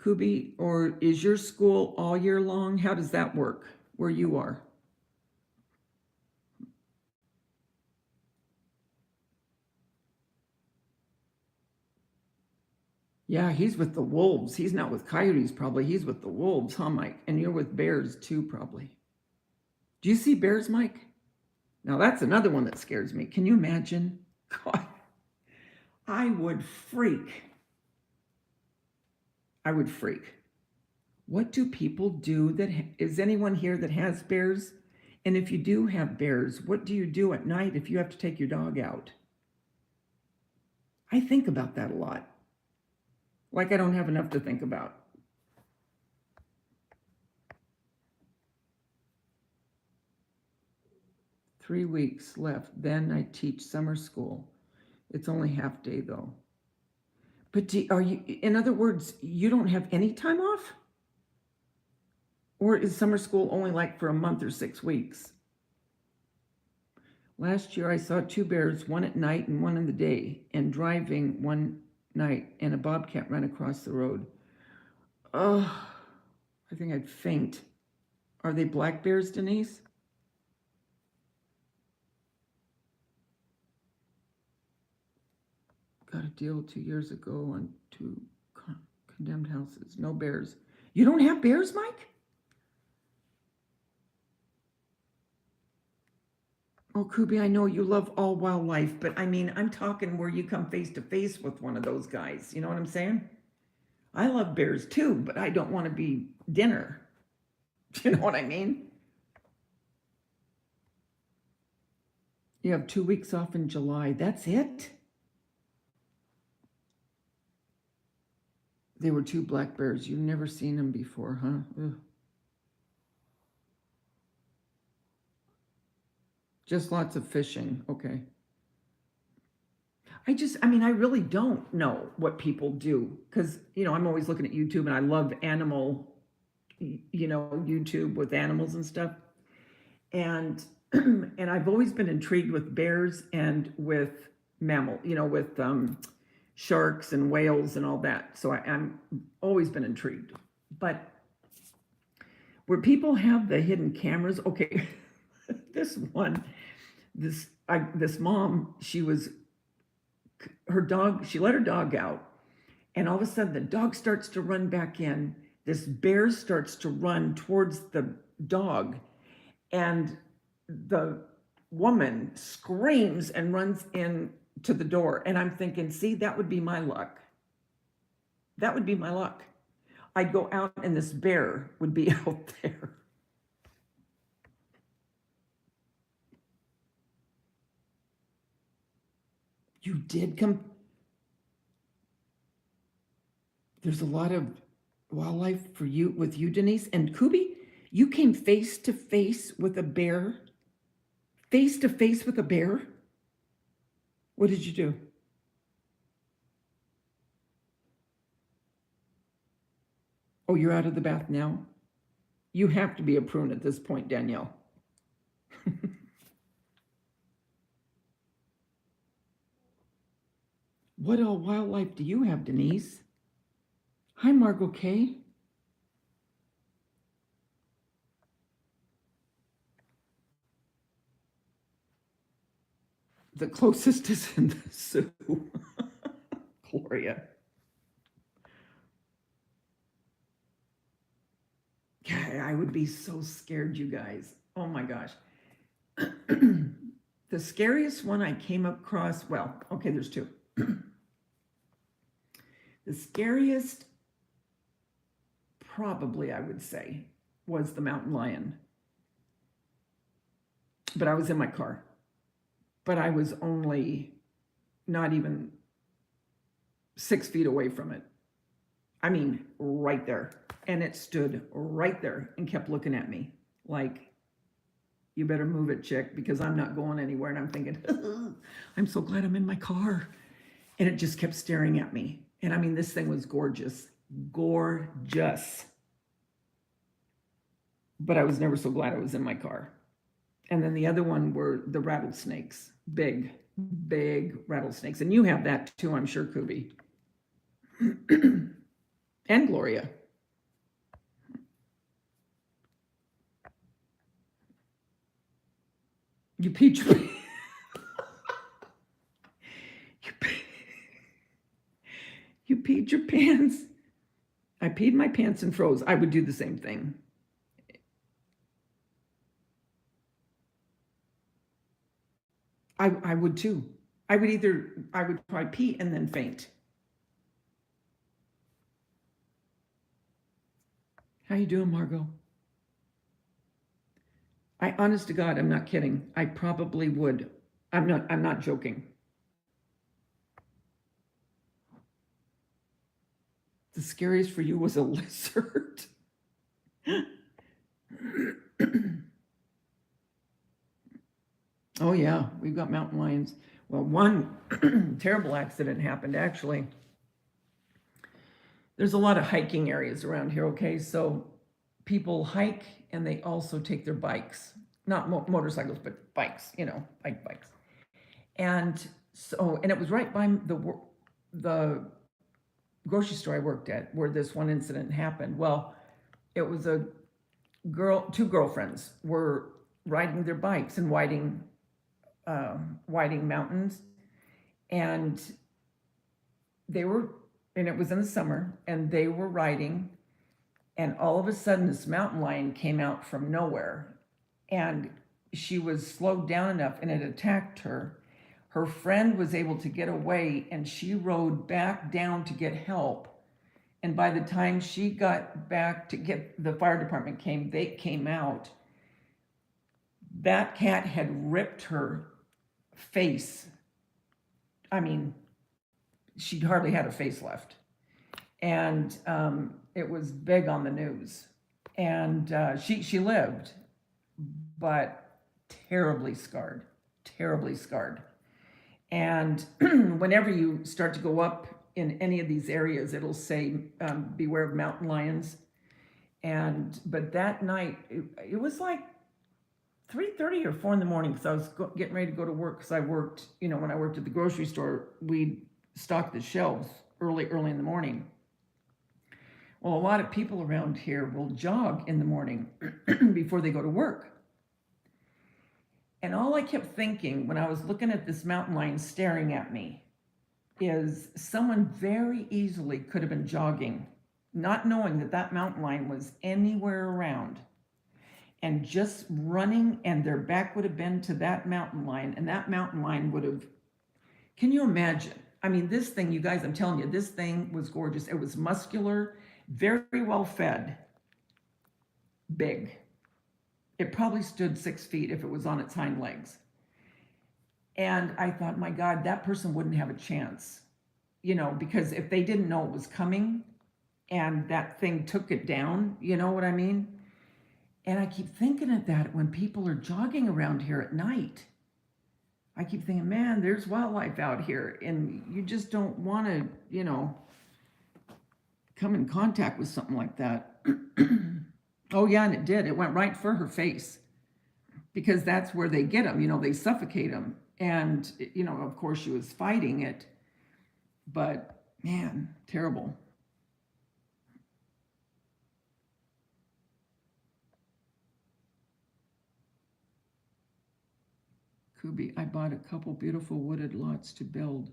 S1: Kubi, or is your school all year long? How does that work where you are? Yeah, he's with the Wolves. He's not with Coyotes, probably. He's with the Wolves, huh, Mike? And you're with Bears too, probably. Do you see Bears, Mike? Now that's another one that scares me. Can you imagine? God, I would freak. I would freak. What do people do that is anyone here that has bears? And if you do have bears, what do you do at night if you have to take your dog out? I think about that a lot. Like I don't have enough to think about. Three weeks left. Then I teach summer school. It's only half day though. But are you, in other words, you don't have any time off? Or is summer school only like for a month or 6 weeks? Last year I saw two bears, one at night and one in the day, and driving one night, and a bobcat ran across the road. Oh, I think I'd faint. Are they black bears, Denise? Got a deal 2 years ago on two condemned houses. No bears. You don't have bears, Mike? Oh, Kubi, I know you love all wildlife, but I mean, I'm talking where you come face to face with one of those guys. You know what I'm saying? I love bears too, but I don't want to be dinner. You know what I mean? You have 2 weeks off in July. That's it? They were two black bears. You've never seen them before, huh? Ugh. Just lots of fishing. Okay. I mean, I really don't know what people do because, I'm always looking at YouTube and I love animal, YouTube with animals and stuff. And, and I've always been intrigued with bears and with with sharks and whales and all that. So I'm always been intrigued. But where people have the hidden cameras, okay, this mom, she let her dog out, and all of a sudden the dog starts to run back in. This bear starts to run towards the dog, and the woman screams and runs in to the door. And I'm thinking, see, that would be my luck. That would be my luck. I'd go out and this bear would be out there. You did come. There's a lot of wildlife with you, Denise. And Kubi, you came face to face with a bear? Face to face with a bear? What did you do? Oh, you're out of the bath now? You have to be a prune at this point, Danielle. What all wildlife do you have, Denise? Hi, Margot K. The closest is in the zoo. Gloria. Yeah, I would be so scared, you guys. Oh my gosh. The scariest one I came across, well, okay, there's two. The scariest, probably I would say, was the mountain lion. But I was in my car. But I was only not even 6 feet away from it. I mean, right there. And it stood right there and kept looking at me like, you better move it, chick, because I'm not going anywhere. And I'm thinking, I'm so glad I'm in my car. And it just kept staring at me. And I mean, this thing was gorgeous. Gorgeous. but I was never so glad I was in my car. And then the other one were the rattlesnakes, big, big rattlesnakes. And you have that too, I'm sure, Kubi. And Gloria. You peed your you, you peed your pants. I peed my pants and froze. I would do the same thing. I would too. I would probably pee and then faint. How you doing, Margot? I honest to God, I'm not kidding. I probably would. I'm not joking. The scariest for you was a lizard. Oh yeah, we've got mountain lions. Well, one terrible accident happened actually. There's a lot of hiking areas around here, okay? So people hike and they also take their bikes, not motorcycles, but bikes, bikes. And and it was right by the grocery store I worked at where this one incident happened. Well, it was two girlfriends were riding their bikes in Whiting Mountains, and it was in the summer, and they were riding, and all of a sudden this mountain lion came out from nowhere, and she was slowed down enough, and it attacked her. Her friend was able to get away, and she rode back down to get help. And by the time she got back to get the fire department they came out. That cat had ripped her face. I mean, she'd hardly had a face left. And it was big on the news. And she lived, but terribly scarred. And whenever you start to go up in any of these areas, it'll say, beware of mountain lions. But that night, it was like 3:30 or 4 in the morning, because I was getting ready to go to work, because I worked, when I worked at the grocery store, we'd stock the shelves early in the morning. Well, a lot of people around here will jog in the morning before they go to work. And all I kept thinking when I was looking at this mountain lion staring at me is someone very easily could have been jogging, not knowing that mountain lion was anywhere around, and just running, and their back would have been to that mountain lion, and that mountain lion would have, can you imagine? I mean, this thing, you guys, I'm telling you, this thing was gorgeous. It was muscular, very well fed, big. It probably stood 6 feet if it was on its hind legs. And I thought, my God, that person wouldn't have a chance, because if they didn't know it was coming and that thing took it down, you know what I mean? And I keep thinking of that when people are jogging around here at night. I keep thinking, man, there's wildlife out here, and you just don't want to, come in contact with something like that. Oh yeah, and it did. It went right for her face, because that's where they get them. They suffocate them. And, of course she was fighting it, but man, terrible. Kubi, I bought a couple beautiful wooded lots to build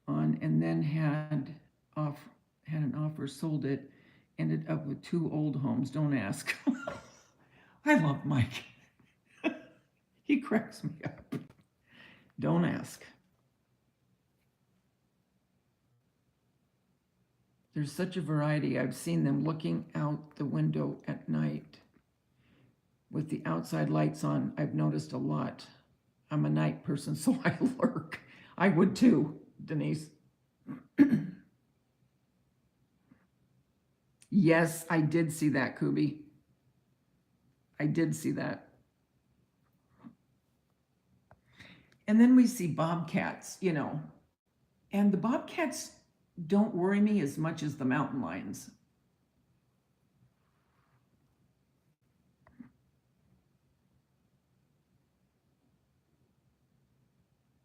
S1: on, and then had an offer, sold it, ended up with 2 old homes. Don't ask. I love Mike. He cracks me up. Don't ask. There's such a variety. I've seen them looking out the window at night with the outside lights on. I've noticed a lot. I'm a night person, so I lurk. I would too, Denise. Yes, I did see that, Kubi. I did see that. And then we see bobcats, and the bobcats don't worry me as much as the mountain lions.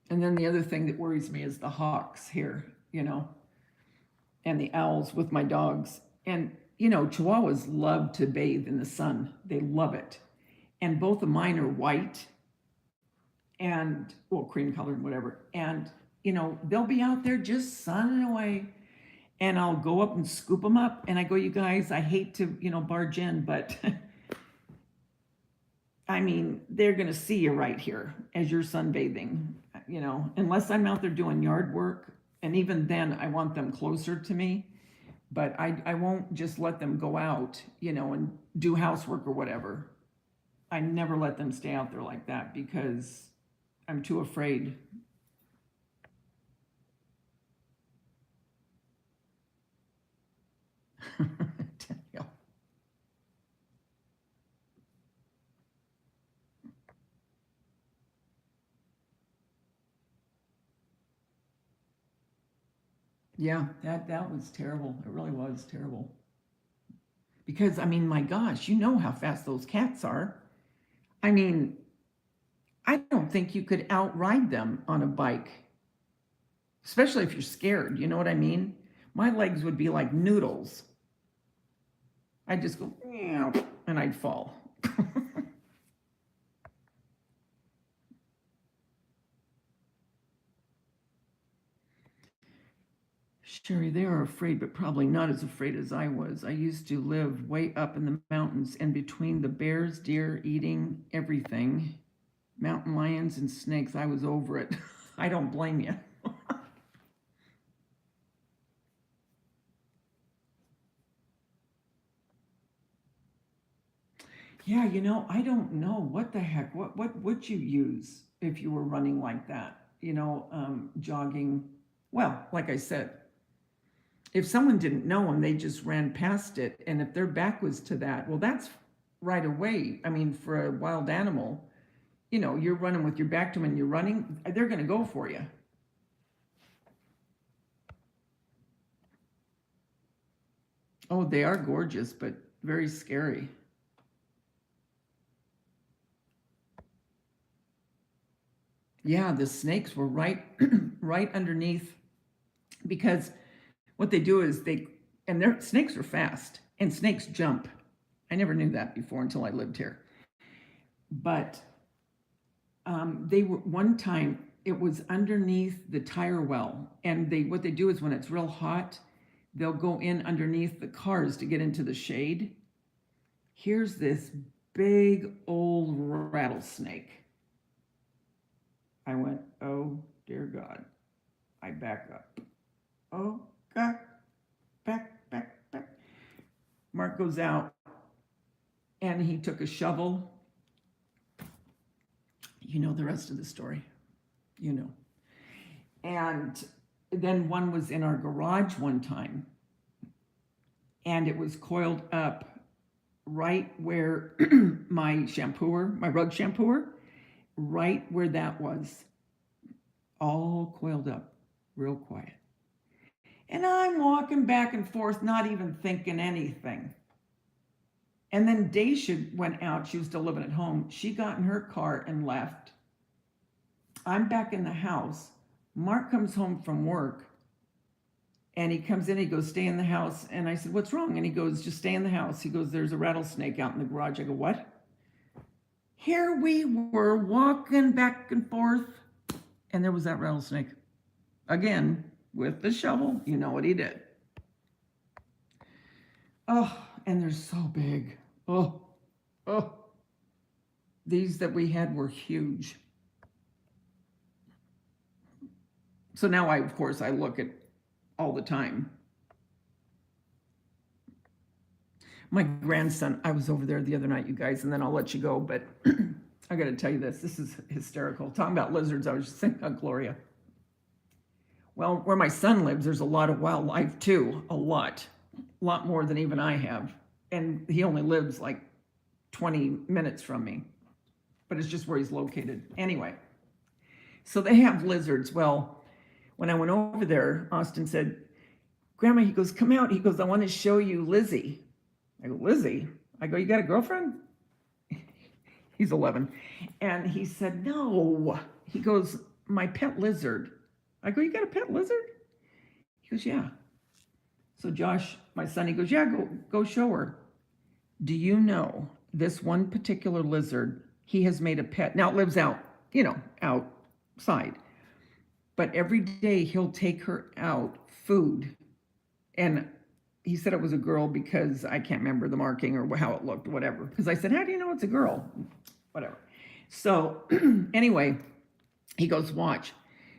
S1: And then the other thing that worries me is the hawks here, and the owls with my dogs. And, Chihuahuas love to bathe in the sun. They love it. And both of mine are white and, well, cream colored, whatever. And, they'll be out there just sunning away. And I'll go up and scoop them up. And I go, you guys, I hate to, barge in, but I mean, they're going to see you right here as you're sunbathing, unless I'm out there doing yard work. And even then, I want them closer to me. But I won't just let them go out, and do housework or whatever. I never let them stay out there like that because I'm too afraid. Yeah, that was terrible. It really was terrible. Because I mean, my gosh, you know how fast those cats are. I mean, I don't think you could outride them on a bike, especially if you're scared. You know what I mean? My legs would be like noodles. I'd just go, "Meow," and I'd fall. Sherry, they are afraid, but probably not as afraid as I was. I used to live way up in the mountains, and between the bears, deer eating everything, mountain lions, and snakes, I was over it. I don't blame you. Yeah, I don't know what the heck. What would you use if you were running like that? Jogging. Well, like I said, if someone didn't know and they just ran past it, and if their back was to that, well, that's right away. I mean, for a wild animal, you're running with your back to them and you're running, they're going to go for you. Oh, they are gorgeous, but very scary. Yeah, the snakes were right right underneath, because what they do is and their snakes are fast and snakes jump. I never knew that before until I lived here. But they were one time, it was underneath the tire well, and what they do is when it's real hot, they'll go in underneath the cars to get into the shade. Here's this big old rattlesnake. I went, oh dear God. I back up. Oh God, back. Mark goes out and he took a shovel. You know the rest of the story. You know. And then one was in our garage one time, and it was coiled up right where my rug shampooer, right where that was, all coiled up, real quiet. And I'm walking back and forth, not even thinking anything. And then Daisha went out. She was still living at home. She got in her car and left. I'm back in the house. Mark comes home from work, and he comes in, he goes, stay in the house. And I said, what's wrong? And he goes, just stay in the house. He goes, there's a rattlesnake out in the garage. I go, what? Here we were walking back and forth, and there was that rattlesnake. Again, with the shovel, you know what he did. Oh, and they're so big. Oh. These that we had were huge. So now of course, I look at all the time. My grandson, I was over there the other night, you guys, and then I'll let you go, but I got to tell you this. This is hysterical. Talking about lizards, I was just thinking of Gloria. Well, where my son lives, there's a lot of wildlife too, a lot more than even I have. And he only lives like 20 minutes from me, but it's just where he's located. Anyway, so they have lizards. Well, when I went over there, Austin said, Grandma, he goes, come out. He goes, I want to show you Lizzie. I go, Lizzie? I go, you got a girlfriend? He's 11. And he said, no. He goes, my pet lizard. I go, you got a pet lizard? He goes, yeah. So Josh, my son, he goes, yeah, go show her. Do you know this one particular lizard, he has made a pet. Now it lives out, outside. But every day he'll take her out food. And he said it was a girl because I can't remember the marking or how it looked, whatever. Because I said, how do you know it's a girl? Whatever. So anyway, he goes, watch.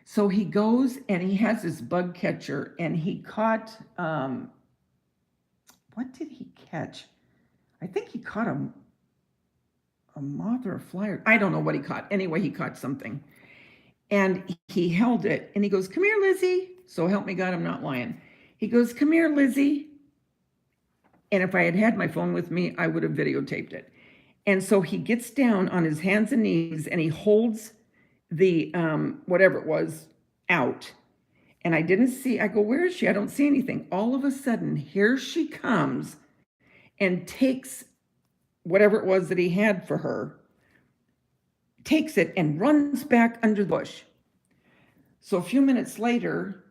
S1: So he goes and he has this bug catcher and he caught, what did he catch? I think he caught a moth or a fly. I don't know what he caught. Anyway, he caught something. And he held it and he goes, come here, Lizzie. So help me God, I'm not lying. He goes, come here, Lizzie. And if I had had my phone with me, I would have videotaped it. And so he gets down on his hands and knees and he holds the, whatever it was, out. And I didn't see, I go, where is she? I don't see anything. All of a sudden, here she comes and takes whatever it was that he had for her, takes it and runs back under the bush. So a few minutes later,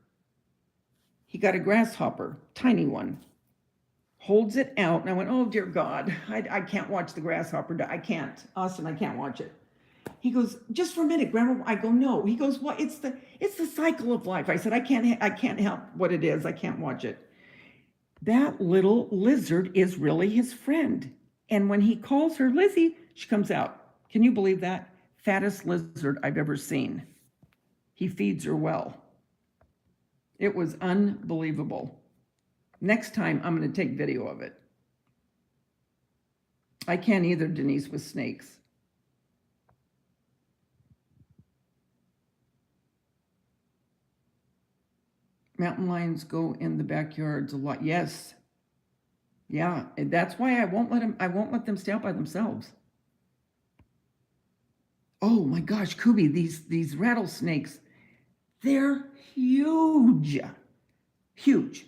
S1: he got a grasshopper, tiny one, holds it out. And I went, oh, dear God, I can't watch the grasshopper. I can't. Austin, I can't watch it. He goes, just for a minute, Grandma. I go, no. He goes, well, it's the cycle of life. I said, I can't help what it is. I can't watch it. That little lizard is really his friend. And when he calls her Lizzie, she comes out. Can you believe that? Fattest lizard I've ever seen. He feeds her well. It was unbelievable. Next time, I'm going to take video of it. I can't either, Denise, with snakes. Mountain lions go in the backyards a lot. Yes. Yeah, and that's why I won't let them stay out by themselves. Oh my gosh, Kubi, these rattlesnakes, they're huge. Huge.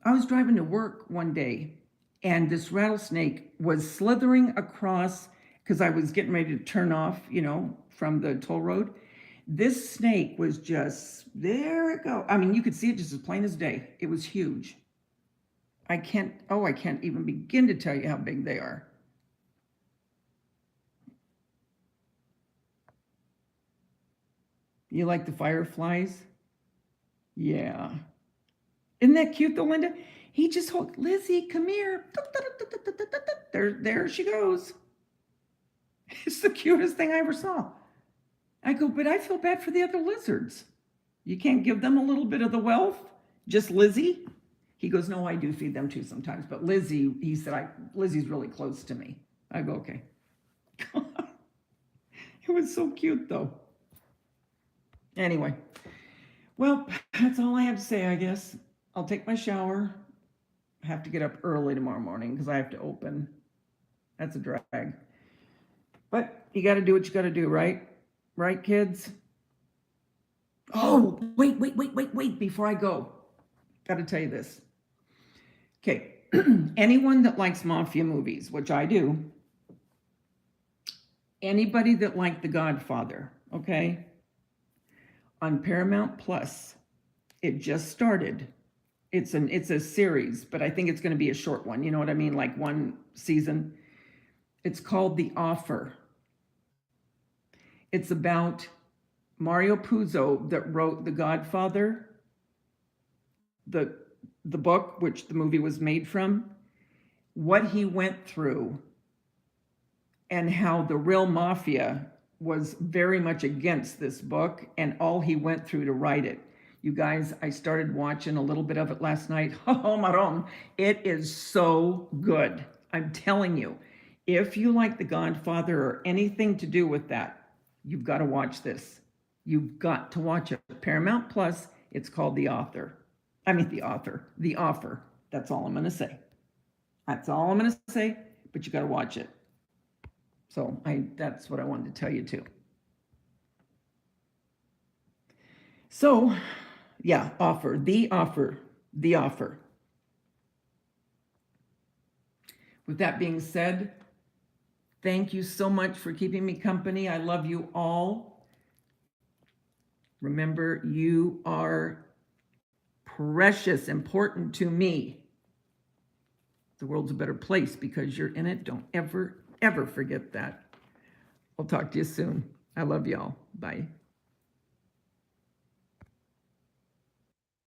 S1: I was driving to work one day and this rattlesnake was slithering across because I was getting ready to turn off, from the toll road. This snake was just, there it go. I mean, you could see it just as plain as day. It was huge. I can't even begin to tell you how big they are. You like the fireflies? Yeah. Isn't that cute though, Linda? He just hooked, Lizzie, come here. There she goes. It's the cutest thing I ever saw. I go, but I feel bad for the other lizards. You can't give them a little bit of the wealth? Just Lizzie? He goes, no, I do feed them too sometimes. But Lizzie, he said, Lizzie's really close to me. I go, okay. It was so cute though. Anyway, well, that's all I have to say, I guess. I'll take my shower. I have to get up early tomorrow morning because I have to open. That's a drag. But you got to do what you got to do, right? Right, kids? Oh, wait, before I go. Got to tell you this. Okay, anyone that likes mafia movies, which I do, anybody that liked The Godfather, okay? On Paramount Plus, it just started. It's a series, but I think it's going to be a short one. You know what I mean? Like one season. It's called The Offer. It's about Mario Puzo that wrote The Godfather, the book, which the movie was made from, what he went through, and how the real mafia was very much against this book and all he went through to write it. You guys, I started watching a little bit of it last night. Oh, Maron, it is so good. I'm telling you, if you like The Godfather or anything to do with that, you've got to watch this. You've got to watch it. Paramount Plus, it's called The Offer. That's all I'm going to say. That's all I'm going to say, but you got to watch it. So that's what I wanted to tell you too. So, yeah, the offer. With that being said, thank you so much for keeping me company. I love you all. Remember, you are precious, important to me. The world's a better place because you're in it. Don't ever, ever forget that. I'll talk to you soon. I love y'all. Bye.